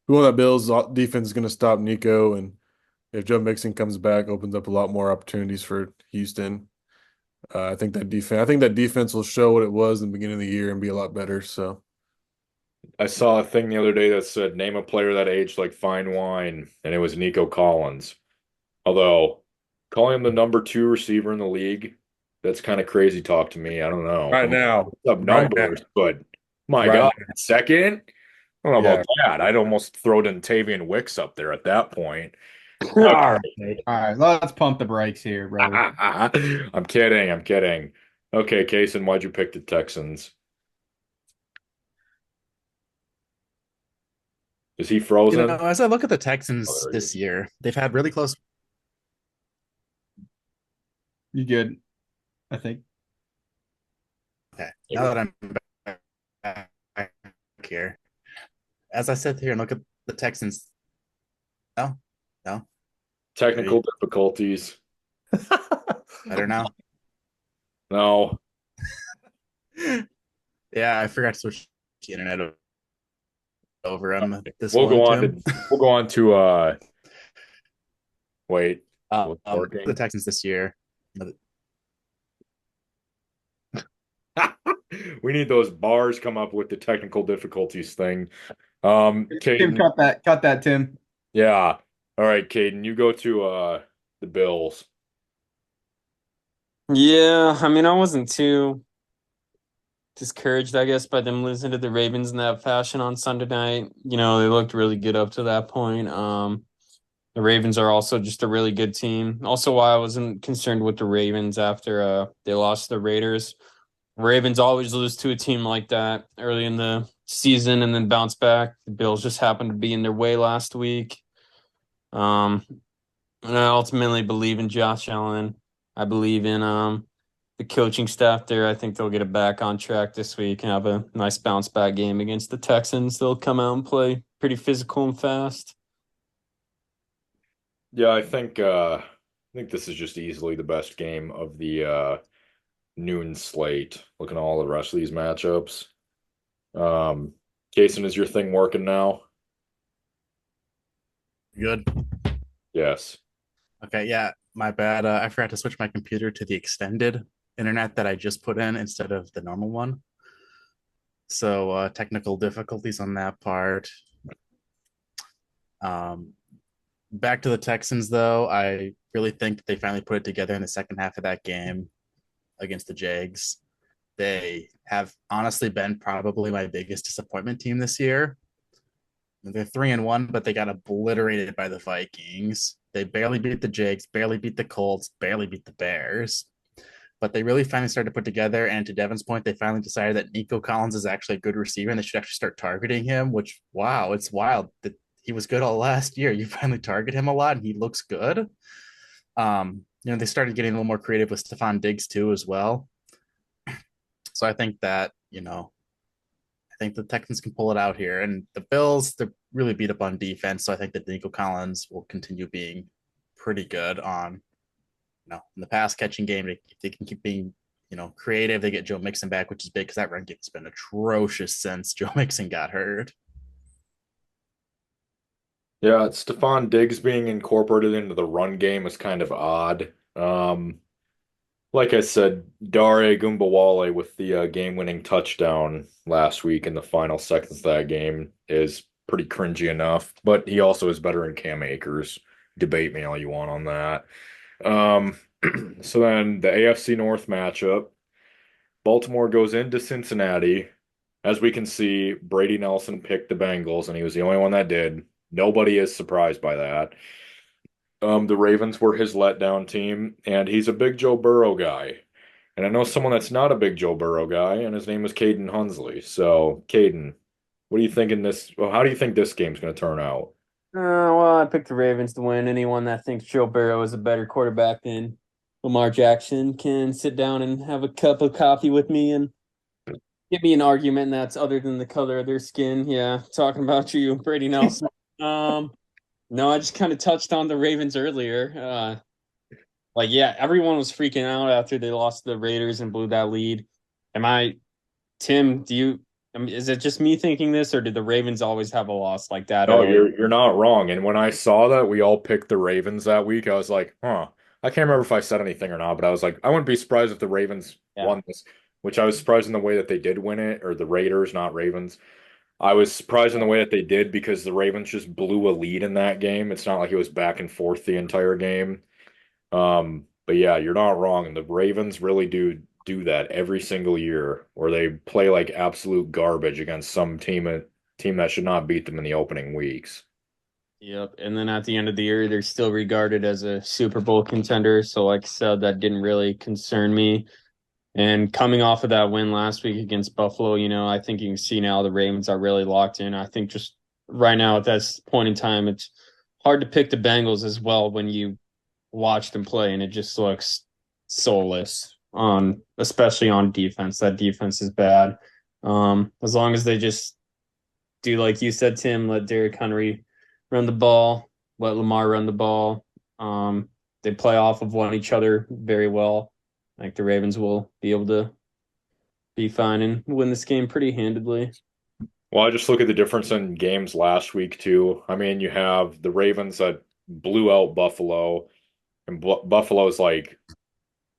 B: who on that Bills defense is going to stop Nico? And if Joe Mixon comes back, opens up a lot more opportunities for Houston. I think that defense will show what it was in the beginning of the year and be a lot better. So
A: I saw a thing the other day that said name a player that aged like fine wine, and it was Nico Collins. Although calling him the number two receiver in the league, that's kind of crazy talk to me. I don't know.
B: right
A: I'm
B: now,
A: up
B: right now,
A: numbers, but my
B: right
A: God,
B: now,
A: second? I don't know
B: yeah.
A: about that. I'd almost throw Tavian Wicks up there at that point.
B: All
A: Okay.
B: right.
D: All right, let's pump the brakes here, brother.
A: I'm kidding. I'm kidding. Okay, Kason, why'd you pick the Texans? Is he frozen?
E: As I look at the
A: Oh,
E: Texans
A: there he
E: this
A: is.
E: year, they've had really close.
D: You good? I think.
E: Okay, now that I'm back here, as I sit here and look at the Texans, no, no,
A: Technical
E: maybe
A: difficulties.
E: better now.
A: No.
E: Yeah, I forgot to switch the internet over this
A: We'll
E: one,
A: go on
E: Tim.
A: to wait, what's
E: The
A: working?
E: Texans this year.
A: We need those bars come up with the technical difficulties thing.
D: Tim,
A: Caden,
D: cut that, Tim.
A: yeah. All right, Caden, you go to the Bills.
C: Yeah, I mean, I wasn't too discouraged, I guess, by them losing to the Ravens in that fashion on Sunday night. They looked really good up to that point. The Ravens are also just a really good team. Also, why I wasn't concerned with the Ravens after they lost to the Raiders. Ravens always lose to a team like that early in the season and then bounce back. The Bills just happened to be in their way last week. And I ultimately believe in Josh Allen. I believe in the coaching staff there. I think they'll get it back on track this week and have a nice bounce back game against the Texans. They'll come out and play pretty physical and fast.
A: Yeah, I think this is just easily the best game of the noon slate. Looking at all the rest of these matchups. Um, Kason, is your thing working now?
E: Good.
A: Yes.
E: Okay, yeah, my bad. I forgot to switch my computer to the extended internet that I just put in instead of the normal one. So technical difficulties on that part. Um, Back to the Texans, though. I really think they finally put it together in the second half of that game against the Jags. They have honestly been probably my biggest disappointment team this year. They're 3-1, but they got obliterated by the Vikings. They barely beat the Jags, barely beat the Colts, barely beat the Bears. But they really finally started to put together. And to Devin's point, they finally decided that Nico Collins is actually a good receiver and they should actually start targeting him, which, wow, it's wild that he was good all last year. You finally target him a lot and he looks good. They started getting a little more creative with Stephon Diggs too, as well. So I think that, think the Texans can pull it out here. And the Bills, they're really beat up on defense. So I think that Nico Collins will continue being pretty good on, in the pass catching game. If they can keep being, creative, they get Joe Mixon back, which is big because that run game's been atrocious since Joe Mixon got hurt.
A: Yeah, Stephon Diggs being incorporated into the run game is kind of odd. Like I said, Dare Gumbawale with the game-winning touchdown last week in the final seconds of that game is pretty cringy enough, but he also is better than Cam Akers. Debate me all you want on that. Um, so then the AFC North matchup, Baltimore goes into Cincinnati. As we can see, Brady Nelson picked the Bengals, and he was the only one that did. Nobody is surprised by that. The Ravens were his letdown team, and he's a big Joe Burrow guy. And I know someone that's not a big Joe Burrow guy, and his name is Caden Hunsley. So, Caden, what do you think in this? Well, how do you think this game's going to turn out?
C: Well, I picked the Ravens to win. Anyone that thinks Joe Burrow is a better quarterback than Lamar Jackson can sit down and have a cup of coffee with me and give me an argument that's other than the color of their skin. Yeah, talking about you, Brady Nelson. No, I just kind of touched on the Ravens earlier. Yeah, everyone was freaking out after they lost to the Raiders and blew that lead. Tim, is it just me thinking this, or did the Ravens always have a loss like that
A: No,
C: early?
A: you're not wrong. And when I saw that we all picked the Ravens that week, I was like, huh. I can't remember if I said anything or not, but I was like, I wouldn't be surprised if the Ravens
C: Yeah.
A: won this, which I was surprised in the way that they did win it, or the Raiders, not Ravens. I was surprised in the way that they did because the Ravens just blew a lead in that game. It's not like it was back and forth the entire game. But yeah, you're not wrong. And the Ravens really do that every single year where they play like absolute garbage against some team that should not beat them in the opening weeks.
C: Yep. And then at the end of the year, they're still regarded as a Super Bowl contender. So, like I said, that didn't really concern me. And coming off of that win last week against Buffalo, I think you can see now the Ravens are really locked in. I think just right now at this point in time, it's hard to pick the Bengals as well when you watch them play, and it just looks soulless especially on defense. That defense is bad. As long as they just do like you said, Tim, let Derrick Henry run the ball, let Lamar run the ball. They play off of one each other very well. Like the Ravens will be able to be fine and win this game pretty handedly.
A: Well, I just look at the difference in games last week too. I mean, you have the Ravens that blew out Buffalo, and Buffalo's like,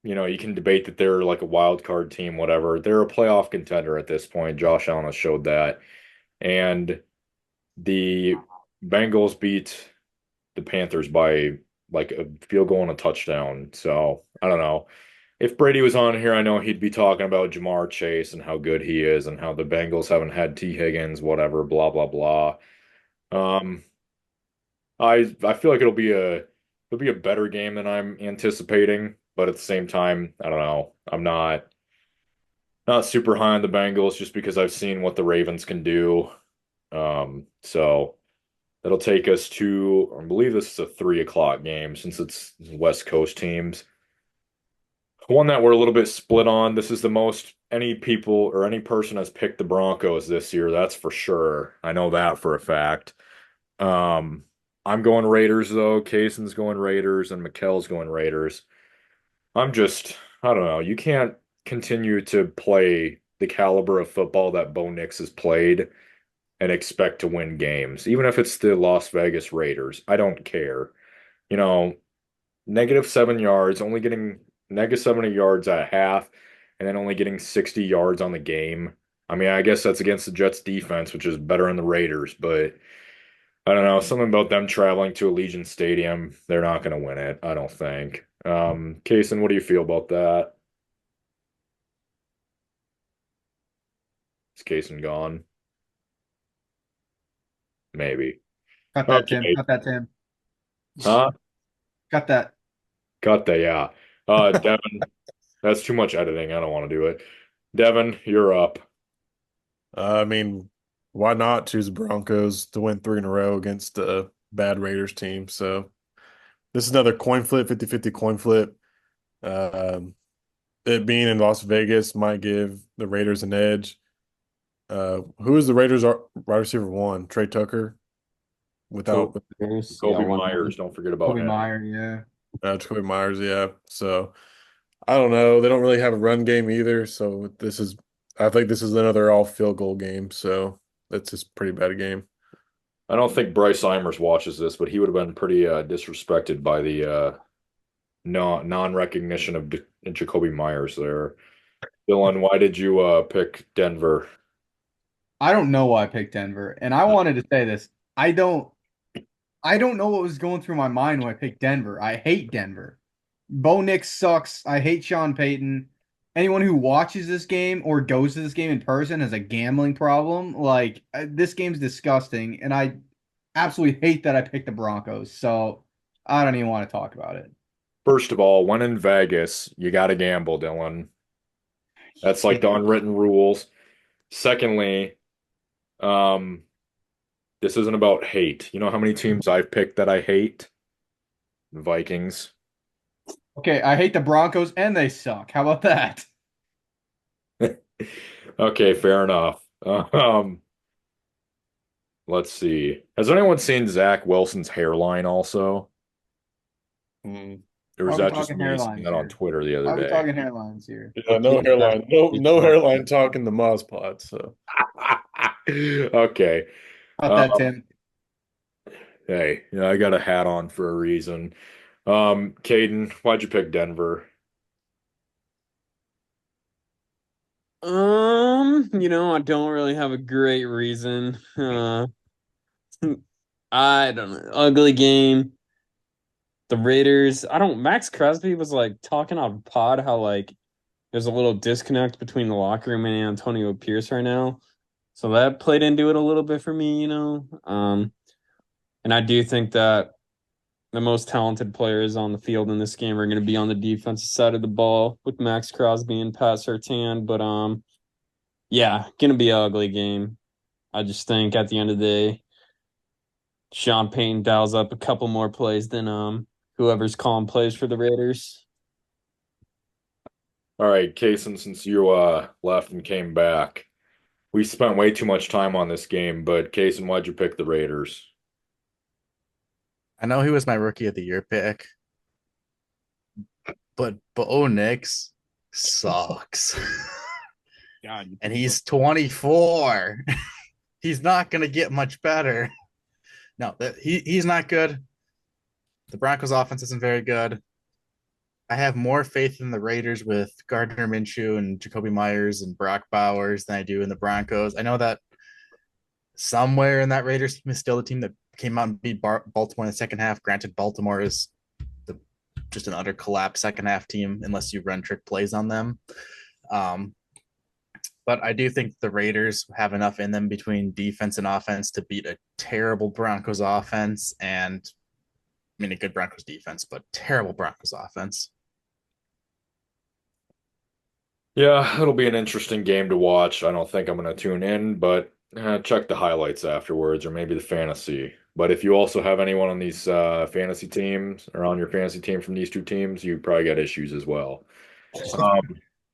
A: you can debate that they're like a wild card team, whatever. They're a playoff contender at this point. Josh Allen has showed that. And the Bengals beat the Panthers by like a field goal and a touchdown. So I don't know. If Brady was on here, I know he'd be talking about Jamar Chase and how good he is and how the Bengals haven't had T. Higgins, whatever, blah blah blah. Um, I feel like it'll be a better game than I'm anticipating, but at the same time, I don't know. I'm not super high on the Bengals just because I've seen what the Ravens can do. So that'll take us to, I believe this is a 3 o'clock game since it's West Coast teams. One that we're a little bit split on. This is the most any people or any person has picked the Broncos this year. That's for sure. I know that for a fact. Um, I'm going Raiders though. Cason's going Raiders and Mikkel's going Raiders. I don't know. You can't continue to play the caliber of football that Bo Nix has played and expect to win games, even if it's the Las Vegas Raiders. I don't care. You know, -7 yards, only getting -70 yards at half, and then only getting 60 yards on the game. I mean, I guess that's against the Jets defense, which is better than the Raiders, but I don't know, something about them traveling to Allegiant Stadium, they're not going to win it, I don't think. Kaysen, what do you feel about that? Is Kaysen gone? Maybe.
D: Cut that, Tim.
A: Okay.
D: Cut that, Tim.
A: Huh?
D: Cut that.
A: Got that, yeah. Devin, that's too much editing. I don't want to do it. Devin, you're up.
B: I mean, why not choose the Broncos to win 3 in a row against a bad Raiders team? So this is another coin flip, 50-50 coin flip. Um, it being in Las Vegas might give the Raiders an edge. Who is the Raiders' wide receiver one? Trey Tucker without
C: Bears, yeah,
A: Kobe
C: one
A: Myers, don't forget about
D: Kobe
A: him.
D: Meyer, yeah.
B: Jacoby Myers. Yeah. So I don't know. They don't really have a run game either. So I think this is another all field goal game. So that's just a pretty bad game.
A: I don't think Bryce Eimers watches this, but he would have been pretty disrespected by the non-recognition of Jacoby Myers there. Dylan, why did you pick Denver?
D: I don't know why I picked Denver, and I wanted to say this. I don't know what was going through my mind when I picked Denver. I hate Denver. Bo Nix sucks. I hate Sean Payton. Anyone who watches this game or goes to this game in person has a gambling problem. Like this game's disgusting, and I absolutely hate that I picked the Broncos. So I don't even want to talk about it.
A: First of all, when in Vegas, you got to gamble, Dylan. That's like the unwritten rules. Secondly, um, this isn't about hate. You know how many teams I've picked that I hate? Vikings.
D: Okay, I hate the Broncos and they suck. How about that?
A: Okay, fair enough. Let's see. Has anyone seen Zach Wilson's hairline also?
B: Mm.
A: Or
D: Why
A: was
D: are we
A: that just
D: talking
A: me seeing
D: hairlines
A: that on
D: here?
A: Twitter the
D: Why
A: other
D: are we
A: day?
D: talking hairlines here?
B: Yeah, no hairline. No hairline talk in the MozPod. So
A: Okay.
D: About that,
A: Um,
D: Tim.
A: hey, I got a hat on for a reason. Caden, why'd you pick Denver?
C: I don't really have a great reason. I don't know. Ugly game. The Raiders. I don't. Max Crosby was like talking on pod how like there's a little disconnect between the locker room and Antonio Pierce right now. So that played into it a little bit for me. And I do think that the most talented players on the field in this game are going to be on the defensive side of the ball with Max Crosby and Pat Surtain. But yeah, gonna be an ugly game. I just think at the end of the day, Sean Payton dials up a couple more plays than whoever's calling plays for the Raiders.
A: All right, Cason, since you left and came back, we spent way too much time on this game, but Cason, why'd you pick the Raiders?
E: I know he was my rookie of the year pick, but Bo Nix sucks.
C: God,
E: And he's 24. He's not going to get much better. No, he's not good. The Broncos offense isn't very good. I have more faith in the Raiders with Gardner Minshew and Jacoby Myers and Brock Bowers than I do in the Broncos. I know that somewhere in that Raiders team is still the team that came out and beat Baltimore in the second half. Granted, Baltimore is just an utter collapse second half team unless you run trick plays on them. But I do think the Raiders have enough in them between defense and offense to beat a terrible Broncos offense and I mean a good Broncos defense, but terrible Broncos offense.
A: Yeah, it'll be an interesting game to watch. I don't think I'm going to tune in, but check the highlights afterwards or maybe the fantasy. But if you also have anyone on these fantasy teams or on your fantasy team from these two teams, you probably got issues as well.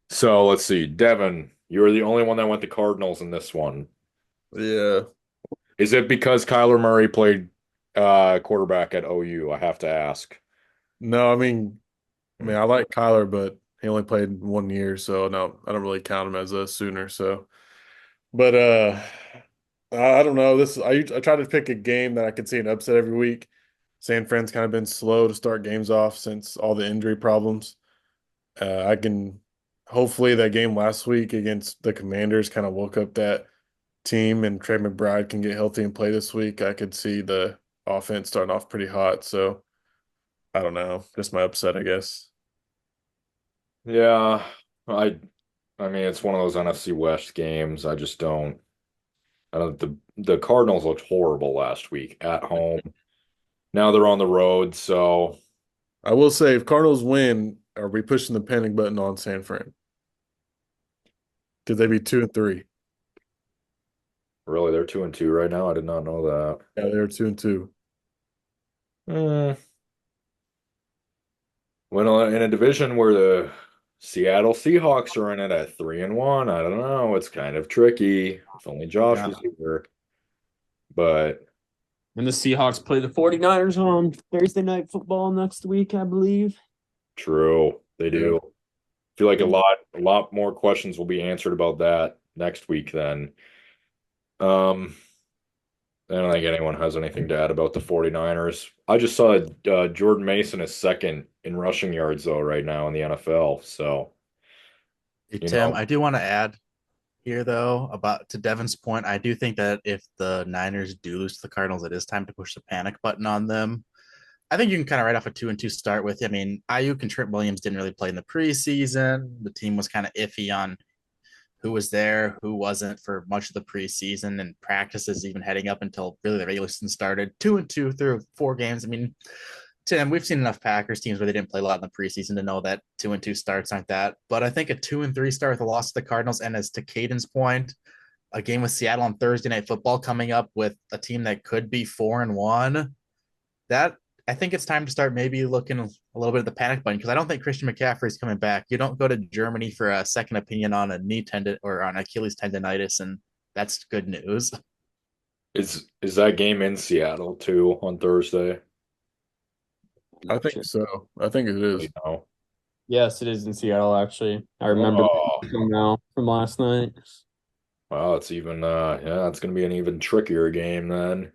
A: So let's see. Devin, you were the only one that went to Cardinals in this one.
B: yeah.
A: Is it because Kyler Murray played quarterback at OU? I have to ask.
B: No, I mean, I like Kyler, but he only played 1 year, so no, I don't really count him as a Sooner. So, but I don't know. I try to pick a game that I can see an upset every week. San Fran's kind of been slow to start games off since all the injury problems. I can hopefully that game last week against the Commanders kind of woke up that team, and Trey McBride can get healthy and play this week. I could see the offense starting off pretty hot. So I don't know, just my upset, I guess.
A: Yeah, I I mean it's one of those NFC West games. I just don't. I don't. The Cardinals looked horrible last week at home. Now they're on the road, so
B: I will say, if Cardinals win, are we pushing the panic button on San Fran? Because they'd be 2-3.
A: really they're 2-2 right now. I did not know that.
B: Yeah, they're 2-2.
A: Well, in a division where Seattle Seahawks are in it at 3-1. I don't know. It's kind of tricky. If only Josh
E: Yeah.
A: was here. But
C: And the Seahawks play the 49ers on Thursday Night Football next week, I believe.
A: true, they do.
B: Yeah.
A: Feel like a lot more questions will be answered about that next week then. Um, I don't think anyone has anything to add about the 49ers. I just saw Jordan Mason is second in rushing yards though right now in the NFL. So,
E: Hey,
A: you
E: Tim,
A: know,
E: I do want to add here though about to Devin's point. I do think that if the Niners do lose to the Cardinals, it is time to push the panic button on them. I think you can kind of write off a 2-2 start with. I mean, Ayuk and Trent Williams didn't really play in the preseason. The team was kind of iffy on who was there, who wasn't for much of the preseason and practices, even heading up until really the regular season started. 2-2 through 4 games. I mean, Tim, we've seen enough Packers teams where they didn't play a lot in the preseason to know that 2-2 starts aren't that. But I think a 2-3 start with a loss to the Cardinals, and as to Caden's point, a game with Seattle on Thursday Night Football coming up with a team that could be 4-1. That I think it's time to start maybe looking a little bit at the panic button because I don't think Christian McCaffrey is coming back. You don't go to Germany for a second opinion on a knee tendon or on Achilles tendonitis, and that's good news.
A: is that game in Seattle too on Thursday?
B: I think so. I think it is.
A: You know.
C: Yes, it is in Seattle, actually. I remember
A: Oh,
C: from now from last night.
A: wow, it's even yeah, it's gonna be an even trickier game then.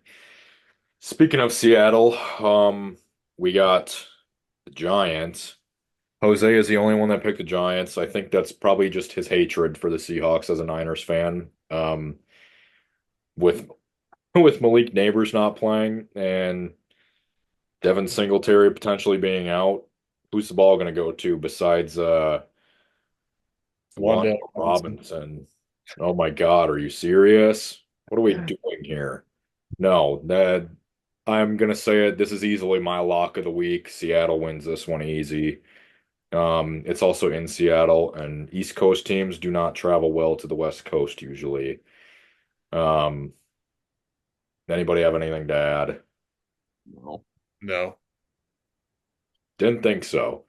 A: Speaking of Seattle, we got the Giants. Jose is the only one that picked the Giants. I think that's probably just his hatred for the Seahawks as a Niners fan. With with Malik Neighbors not playing and Devin Singletary potentially being out, who's the ball going to go to besides
B: Wanda
A: Wanda Robinson? Oh my God, are you serious? What are we doing here? No, that I'm gonna say it. This is easily my lock of the week. Seattle wins this one easy. It's also in Seattle, and East Coast teams do not travel well to the West Coast usually. Um, Anybody have anything to add?
C: No.
B: No.
A: Didn't think so.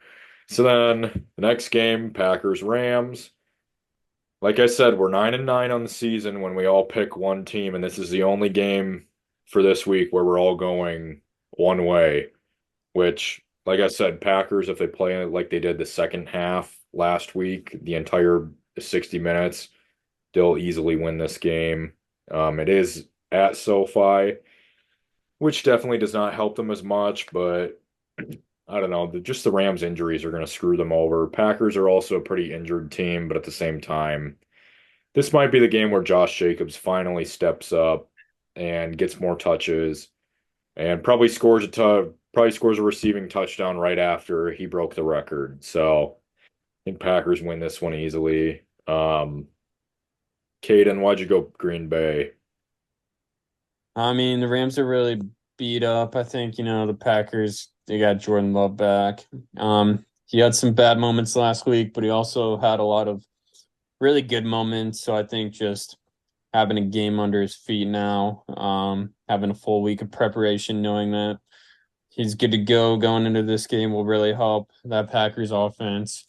A: So then the next game, Packers Rams. Like I said, we're 9-9 on the season when we all pick one team, and this is the only game for this week where we're all going one way, which, like I said, Packers, if they play it like they did the second half last week, the entire 60 minutes, they'll easily win this game. It is at SoFi, which definitely does not help them as much, but I don't know. Just the Rams injuries are going to screw them over. Packers are also a pretty injured team, but at the same time, this might be the game where Josh Jacobs finally steps up and gets more touches and probably scores a receiving touchdown right after he broke the record. So I think Packers win this one easily. Caden, why'd you go Green Bay?
C: I mean, the Rams are really beat up. I think, the Packers, they got Jordan Love back. He had some bad moments last week, but he also had a lot of really good moments. So I think just having a game under his feet now, having a full week of preparation, knowing that he's good to go going into this game will really help that Packers offense.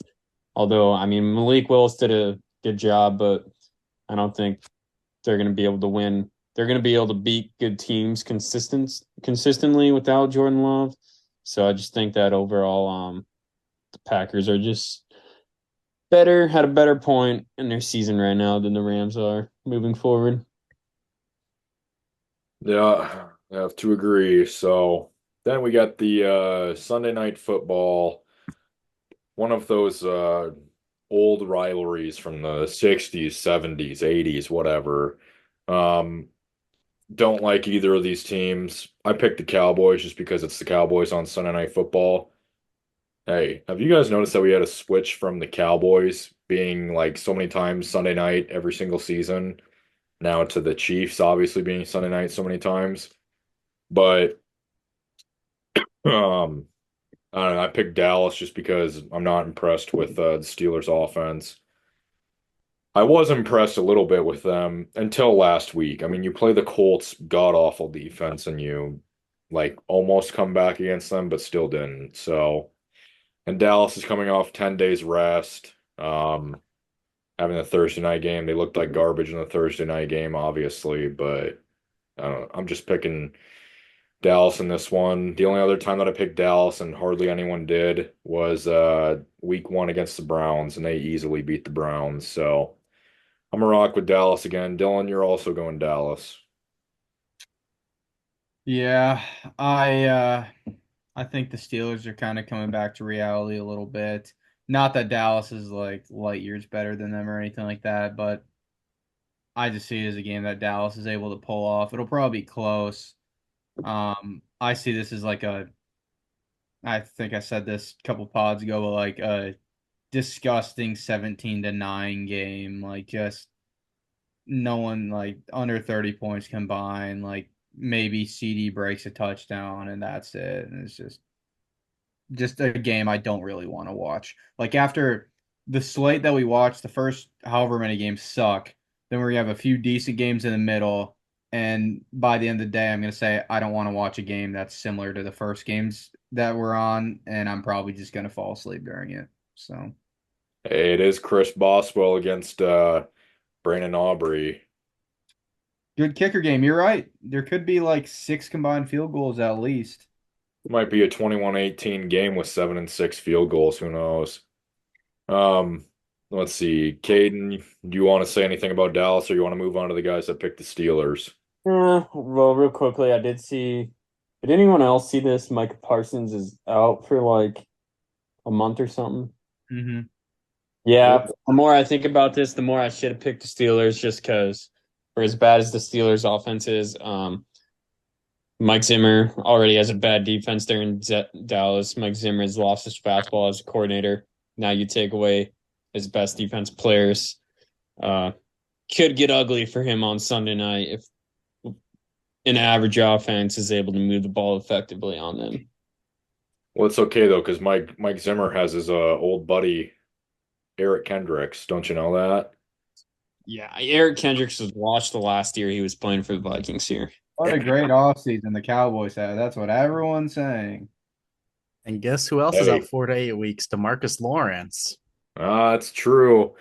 C: Although, I mean, Malik Willis did a good job, but I don't think they're going to be able to win. They're going to be able to beat good teams consistently without Jordan Love. So I just think that overall, the Packers are just had a better point in their season right now than the Rams are moving forward.
A: Yeah, I have to agree. So then we got the Sunday night football, one of those old rivalries from the 60s, 70s, 80s, whatever. Um, don't like either of these teams. I picked the Cowboys just because it's the Cowboys on Sunday Night Football. Hey, have you guys noticed that we had a switch from the Cowboys being like so many times Sunday night every single season now to the Chiefs obviously being Sunday night so many times? But um I don't know, I picked Dallas just because I'm not impressed with the Steelers offense. I was impressed a little bit with them until last week. I mean, you play the Colts god-awful defense and you like almost come back against them, but still didn't. So, and Dallas is coming off 10 days rest. Having the Thursday night game. They looked like garbage in the Thursday night game, obviously, but I don't know. I'm just picking Dallas in this one. The only other time that I picked Dallas and hardly anyone did was week 1 against the Browns, and they easily beat the Browns. So I'm gonna rock with Dallas again. Dylan, you're also going Dallas.
D: Yeah, I think the Steelers are kind of coming back to reality a little bit. Not that Dallas is like light years better than them or anything like that, but I just see it as a game that Dallas is able to pull off. It'll probably be close. I see this as like I think I said this a couple pods ago, but like a disgusting 17-9 game. Like just no one like under 30 points combined. Like maybe CD breaks a touchdown and that's it. And it's just a game I don't really want to watch. Like after the slate that we watched, the first however many games suck. Then we have a few decent games in the middle, and by the end of the day, I'm gonna say I don't want to watch a game that's similar to the first games that we're on, and I'm probably just gonna fall asleep during it. So
A: Hey, it is Chris Boswell against Brandon Aubrey.
D: good kicker game. You're right. There could be like 6 combined field goals at least.
A: It might be a 21-18 game with 7 and 6 field goals. Who knows? Um, let's see. Caden, do you want to say anything about Dallas, or you want to move on to the guys that picked the Steelers?
C: Well, real quickly, I did see. Did anyone else see this? Micah Parsons is out for like a month or something.
D: Mm-hmm.
C: Yeah, the more I think about this, the more I should have picked the Steelers just because for as bad as the Steelers offense is, Mike Zimmer already has a bad defense there in Dallas. Mike Zimmer has lost his fastball as a coordinator. Now you take away his best defense players. Could get ugly for him on Sunday night if an average offense is able to move the ball effectively on them.
A: Well, it's okay though, because Mike Zimmer has his old buddy Eric Kendricks. Don't you know that?
C: Yeah, Eric Kendricks was washed the last year he was playing for the Vikings here.
D: What a great offseason the Cowboys had. That's what everyone's saying.
E: And guess who else is
A: Hey.
E: out 4 to 8 weeks? DeMarcus Lawrence.
A: That's true.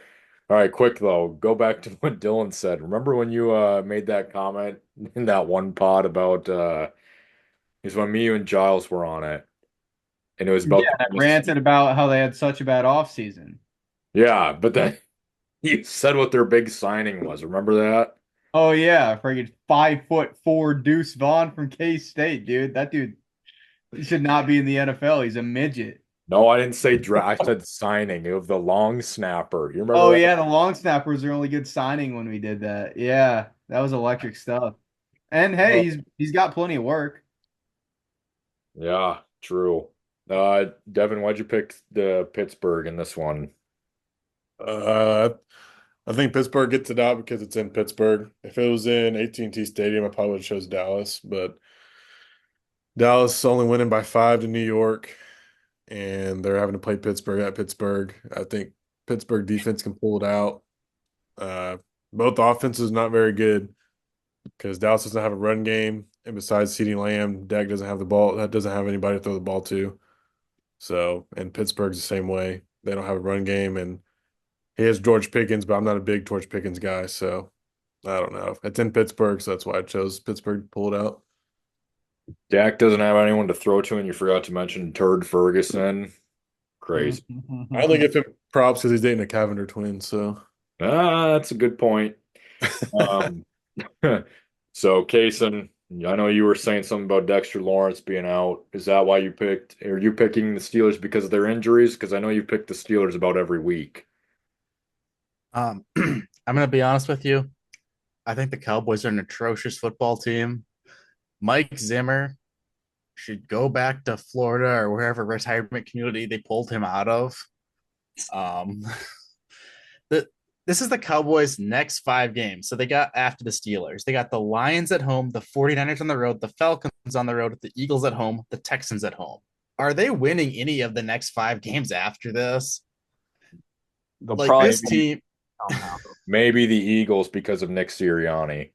A: All right, quick though. Go back to what Dylan said. Remember when you made that comment in that one pod about is when me, you, and Giles were on it, and it was
D: Yeah,
A: about
D: I ranted about how they had such a bad offseason.
A: yeah, but then you said what their big signing was. Remember that?
D: Oh yeah, freaking 5'4" Deuce Vaughn from K-State, dude. That dude should not be in the NFL. He's a midget.
A: No, I didn't say draft. I said signing of the long snapper. You remember
D: Oh
A: that?
D: yeah, the long snapper was their only good signing when we did that. Yeah, that was electric stuff. And hey, he's got plenty of work.
A: Yeah, true. Devin, why'd you pick the Pittsburgh in this one?
B: Uh, I think Pittsburgh gets it out because it's in Pittsburgh. If it was in AT&T Stadium, I probably would have chose Dallas, but Dallas only winning by 5 to New York, and they're having to play Pittsburgh at Pittsburgh. I think Pittsburgh defense can pull it out. Uh, both offenses not very good because Dallas doesn't have a run game, and besides CeeDee Lamb, Dak doesn't have the ball. That doesn't have anybody to throw the ball to. So, and Pittsburgh's the same way. They don't have a run game, and he has George Pickens, but I'm not a big George Pickens guy, so I don't know. It's in Pittsburgh, so that's why I chose Pittsburgh to pull it out.
A: Dak doesn't have anyone to throw to, and you forgot to mention Turd Ferguson. Crazy.
B: I only give him props because he's dating a Cavender twin, so
A: That's a good point. Um, so Cason, I know you were saying something about Dexter Lawrence being out. Is that why you picked? Are you picking the Steelers because of their injuries? Because I know you picked the Steelers about every week.
E: I'm gonna be honest with you. I think the Cowboys are an atrocious football team. Mike Zimmer should go back to Florida or wherever retirement community they pulled him out of. Um, the, this is the Cowboys' next 5 games. So they got after the Steelers. They got the Lions at home, the 49ers on the road, the Falcons on the road, the Eagles at home, the Texans at home. Are they winning any of the next 5 games after this?
C: They'll
E: Like
C: probably
E: this team,
A: Maybe the Eagles because of Nick Sirianni.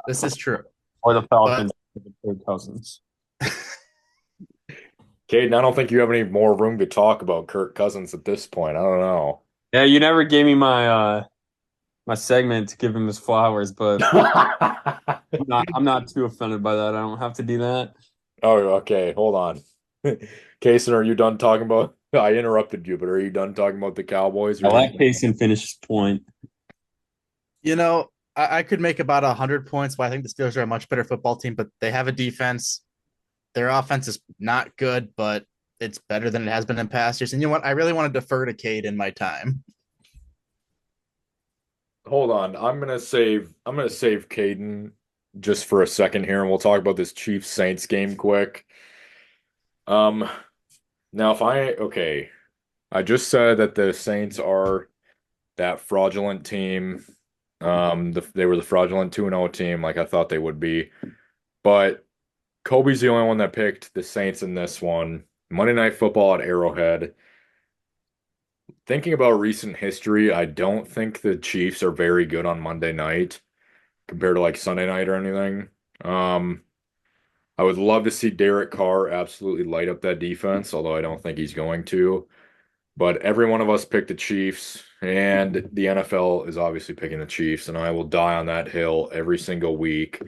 E: this is true.
C: or the Falcons
E: But
C: with their cousins.
A: Caden, I don't think you have any more room to talk about Kirk Cousins at this point. I don't know.
C: Yeah, you never gave me my segment to give him his flowers, but I'm not too offended by that. I don't have to do that.
A: Oh, okay. Hold on. Kason, are you done talking about? I interrupted you, but are you done talking about the Cowboys or
C: I'll
A: is
C: let
A: any?
C: Payson finish his point.
E: I could make about 100 points, but I think the Steelers are a much better football team, but they have a defense. Their offense is not good, but it's better than it has been in past years. And you know what? I really want to defer to Cade in my time.
A: Hold on. I'm gonna save Caden just for a second here, and we'll talk about this Chiefs Saints game quick. Um, now if I okay, I just said that the Saints are that fraudulent team. They were the fraudulent 2-0 team, like I thought they would be. But Kobe's the only one that picked the Saints in this one. Monday Night Football at Arrowhead. Thinking about recent history, I don't think the Chiefs are very good on Monday night compared to like Sunday night or anything. Um, I would love to see Derek Carr absolutely light up that defense, although I don't think he's going to. But every one of us picked the Chiefs, and the NFL is obviously picking the Chiefs, and I will die on that hill every single week.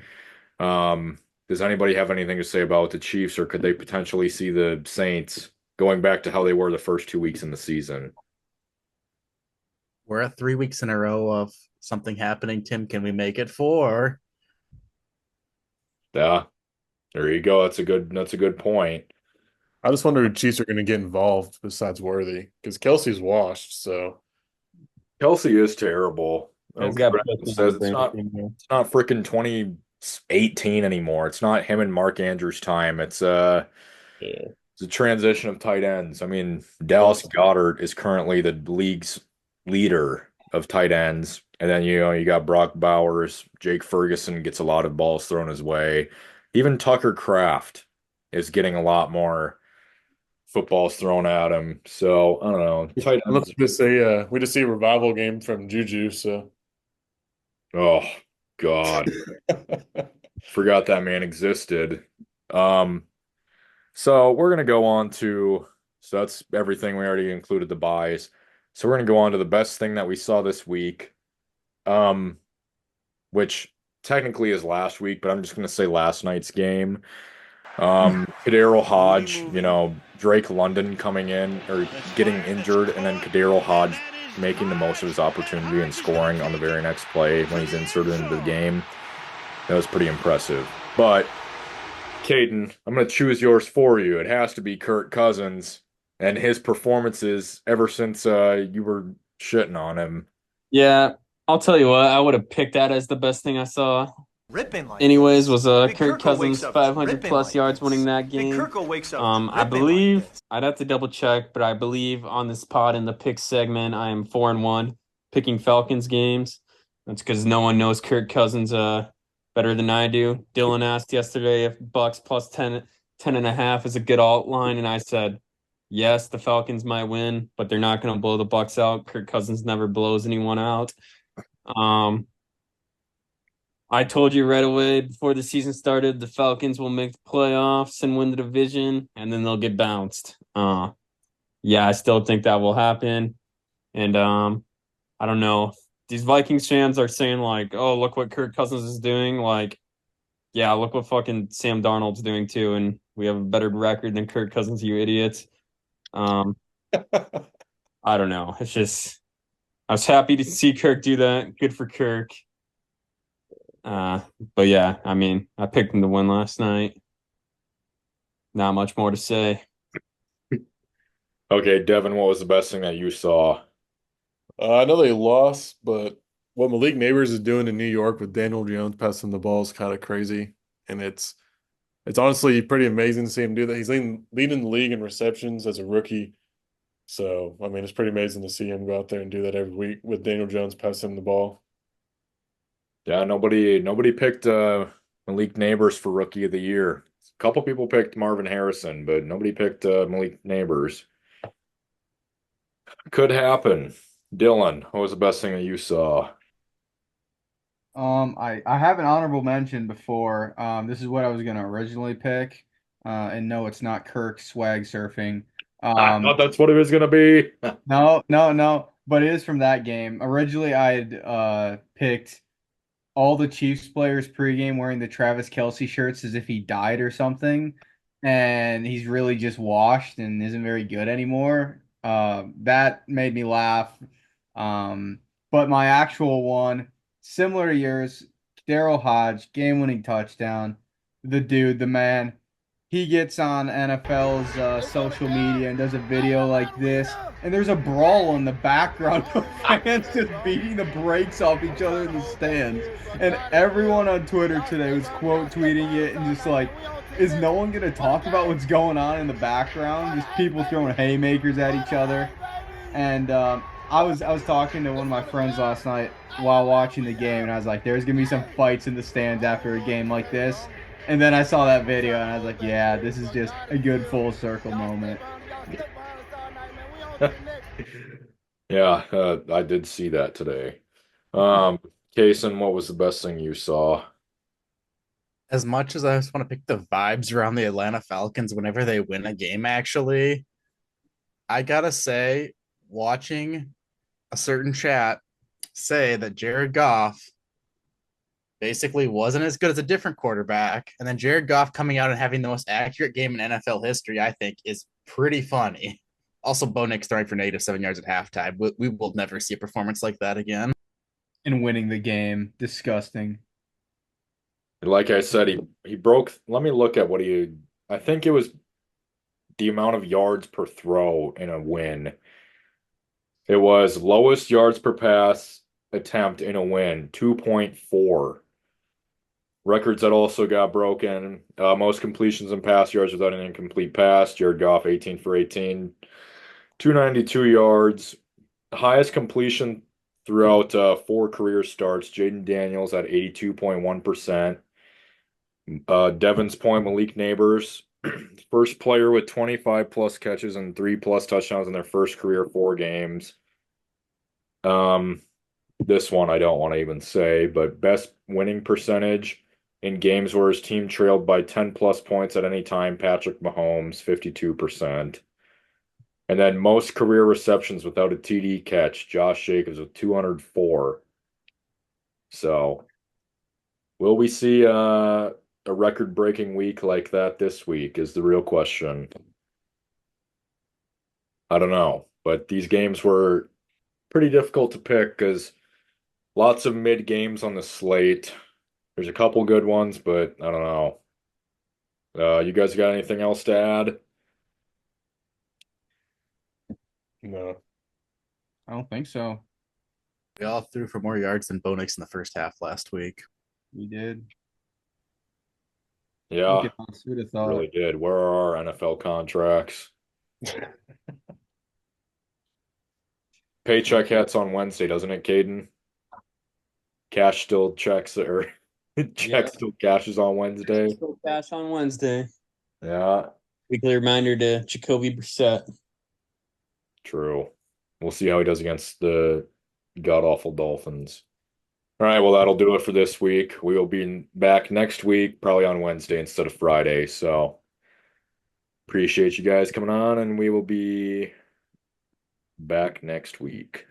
A: Um, does anybody have anything to say about the Chiefs, or could they potentially see the Saints going back to how they were the first 2 weeks in the season?
E: We're at 3 weeks in a row of something happening. Tim, can we make it four?
A: Yeah, there you go. That's a good point.
B: I just wonder if Chiefs are going to get involved besides Worthy because Kelsey's washed. So
A: Kelsey is terrible.
C: He's
A: Okay,
C: got
A: Brandon
C: Brooklyn on the
A: says it's
C: brain
A: not
C: anymore.
A: it's not freaking 2018 anymore. It's not him and Mark Andrews' time.
B: yeah.
A: It's a transition of tight ends. I mean, Dallas Goedert is currently the league's leader of tight ends. And then you got Brock Bowers, Jake Ferguson gets a lot of balls thrown his way. Even Tucker Kraft is getting a lot more footballs thrown at him. So I don't know. Tight
B: Unless
A: ends.
B: we just see a revival game from Juju. So
A: Oh God. Forgot that man existed. Um, so we're gonna go on to so that's everything. We already included the buys. So we're gonna go on to the best thing that we saw this week. Um, which technically is last week, but I'm just gonna say last night's game. Kadarius Hodge, Drake London coming in or getting injured, and then Kadarius Hodge making the most of his opportunity and scoring on the very next play when he's inserted into the game. That was pretty impressive. But Caden, I'm going to choose yours for you. It has to be Kirk Cousins and his performances ever since you were shitting on him.
C: Yeah, I'll tell you what, I would have picked that as the best thing I saw.
F: Ripping like
C: Anyways,
F: this.
C: was
F: Big
C: Kirk
F: Kirko wakes
C: Cousins
F: up
C: 500
F: ripping
C: plus
F: like
C: yards winning
F: this.
C: that
F: Big
C: game.
F: Kirko wakes up
C: I
F: ripping like
C: believe
F: this.
C: I'd have to double check, but I believe on this pod in the pick segment, I am 4-1 picking Falcons games. That's because no one knows Kirk Cousins better than I do. Dylan asked yesterday if Bucks plus 10.5 is a good alt line, and I said yes, the Falcons might win, but they're not going to blow the Bucks out. Kirk Cousins never blows anyone out. Um, I told you right away before the season started, the Falcons will make the playoffs and win the division, and then they'll get bounced. Yeah, I still think that will happen. And I don't know. These Vikings fans are saying like, "Oh, look what Kirk Cousins is doing." Like, yeah, look what fucking Sam Darnold's doing too, and we have a better record than Kirk Cousins, you idiots. Um, I don't know. It's just I was happy to see Kirk do that. Good for Kirk. Uh, but yeah, I mean, I picked him to win last night. Not much more to say.
A: Okay, Devin, what was the best thing that you saw?
B: I know they lost, but what Malik Neighbors is doing in New York with Daniel Jones passing the ball is kind of crazy, and it's honestly pretty amazing to see him do that. He's leading the league in receptions as a rookie. So, I mean, it's pretty amazing to see him go out there and do that every week with Daniel Jones passing the ball.
A: Yeah, nobody picked Malik Neighbors for Rookie of the Year. A couple people picked Marvin Harrison, but nobody picked Malik Neighbors. Could happen. Dylan, what was the best thing that you saw?
D: I have an honorable mention before. This is what I was gonna originally pick. And no, it's not Kirk swag surfing.
A: I
D: Um,
A: thought that's what it was gonna be.
D: no, no, no. but it is from that game. Originally, I had picked all the Chiefs players pregame wearing the Travis Kelce shirts as if he died or something, and he's really just washed and isn't very good anymore. That made me laugh. Um, but my actual one, similar to yours, Daryl Hodge, game-winning touchdown. The dude, the man, he gets on NFL's social media and does a video like this, and there's a brawl in the background of fans just beating the brakes off each other in the stands. And everyone on Twitter today was quote tweeting it and just like, is no one going to talk about what's going on in the background? Just people throwing haymakers at each other. And I was talking to one of my friends last night while watching the game, and I was like, "There's gonna be some fights in the stands after a game like this." And then I saw that video, and I was like, "Yeah, this is just a good full circle moment."
A: Yeah, I did see that today. Cason, what was the best thing you saw?
E: As much as I just want to pick the vibes around the Atlanta Falcons whenever they win a game, actually, I gotta say, watching a certain chat say that Jared Goff basically wasn't as good as a different quarterback, and then Jared Goff coming out and having the most accurate game in NFL history, I think, is pretty funny. Also, Bo Nix throwing for -7 yards at halftime. We will never see a performance like that again.
D: And winning the game, disgusting.
A: Like I said, he broke. Let me look at what he. I think it was the amount of yards per throw in a win. It was lowest yards per pass attempt in a win, 2.4. Records that also got broken. Most completions and pass yards without an incomplete pass. Jared Goff, 18 for 18, 292 yards. Highest completion throughout 4 career starts. Jaden Daniels at 82.1%. Devon's Point, Malik Neighbors, first player with 25 plus catches and 3+ touchdowns in their first career 4 games. This one I don't want to even say, but best winning percentage in games where his team trailed by 10+ points at any time, Patrick Mahomes, 52%. And then most career receptions without a TD catch, Josh Jacobs with 204. So will we see a record-breaking week like that this week is the real question. I don't know, but these games were pretty difficult to pick because lots of mid games on the slate. There's a couple good ones, but I don't know. You guys got anything else to add?
B: No.
D: I don't think so.
E: We all threw for more yards than Bo Nix in the first half last week.
D: We did.
A: Yeah,
D: Look at us. Who'd have thought?
A: really did. Where are our NFL contracts? Paycheck hits on Wednesday, doesn't it, Caden? Cash still checks or check still cashes on Wednesday.
C: Still cash on Wednesday.
A: Yeah,
C: Weekly reminder to Jacoby Brissett.
A: true. We'll see how he does against the god-awful Dolphins. All right, well, that'll do it for this week. We will be back next week, probably on Wednesday instead of Friday. So appreciate you guys coming on, and we will be back next week.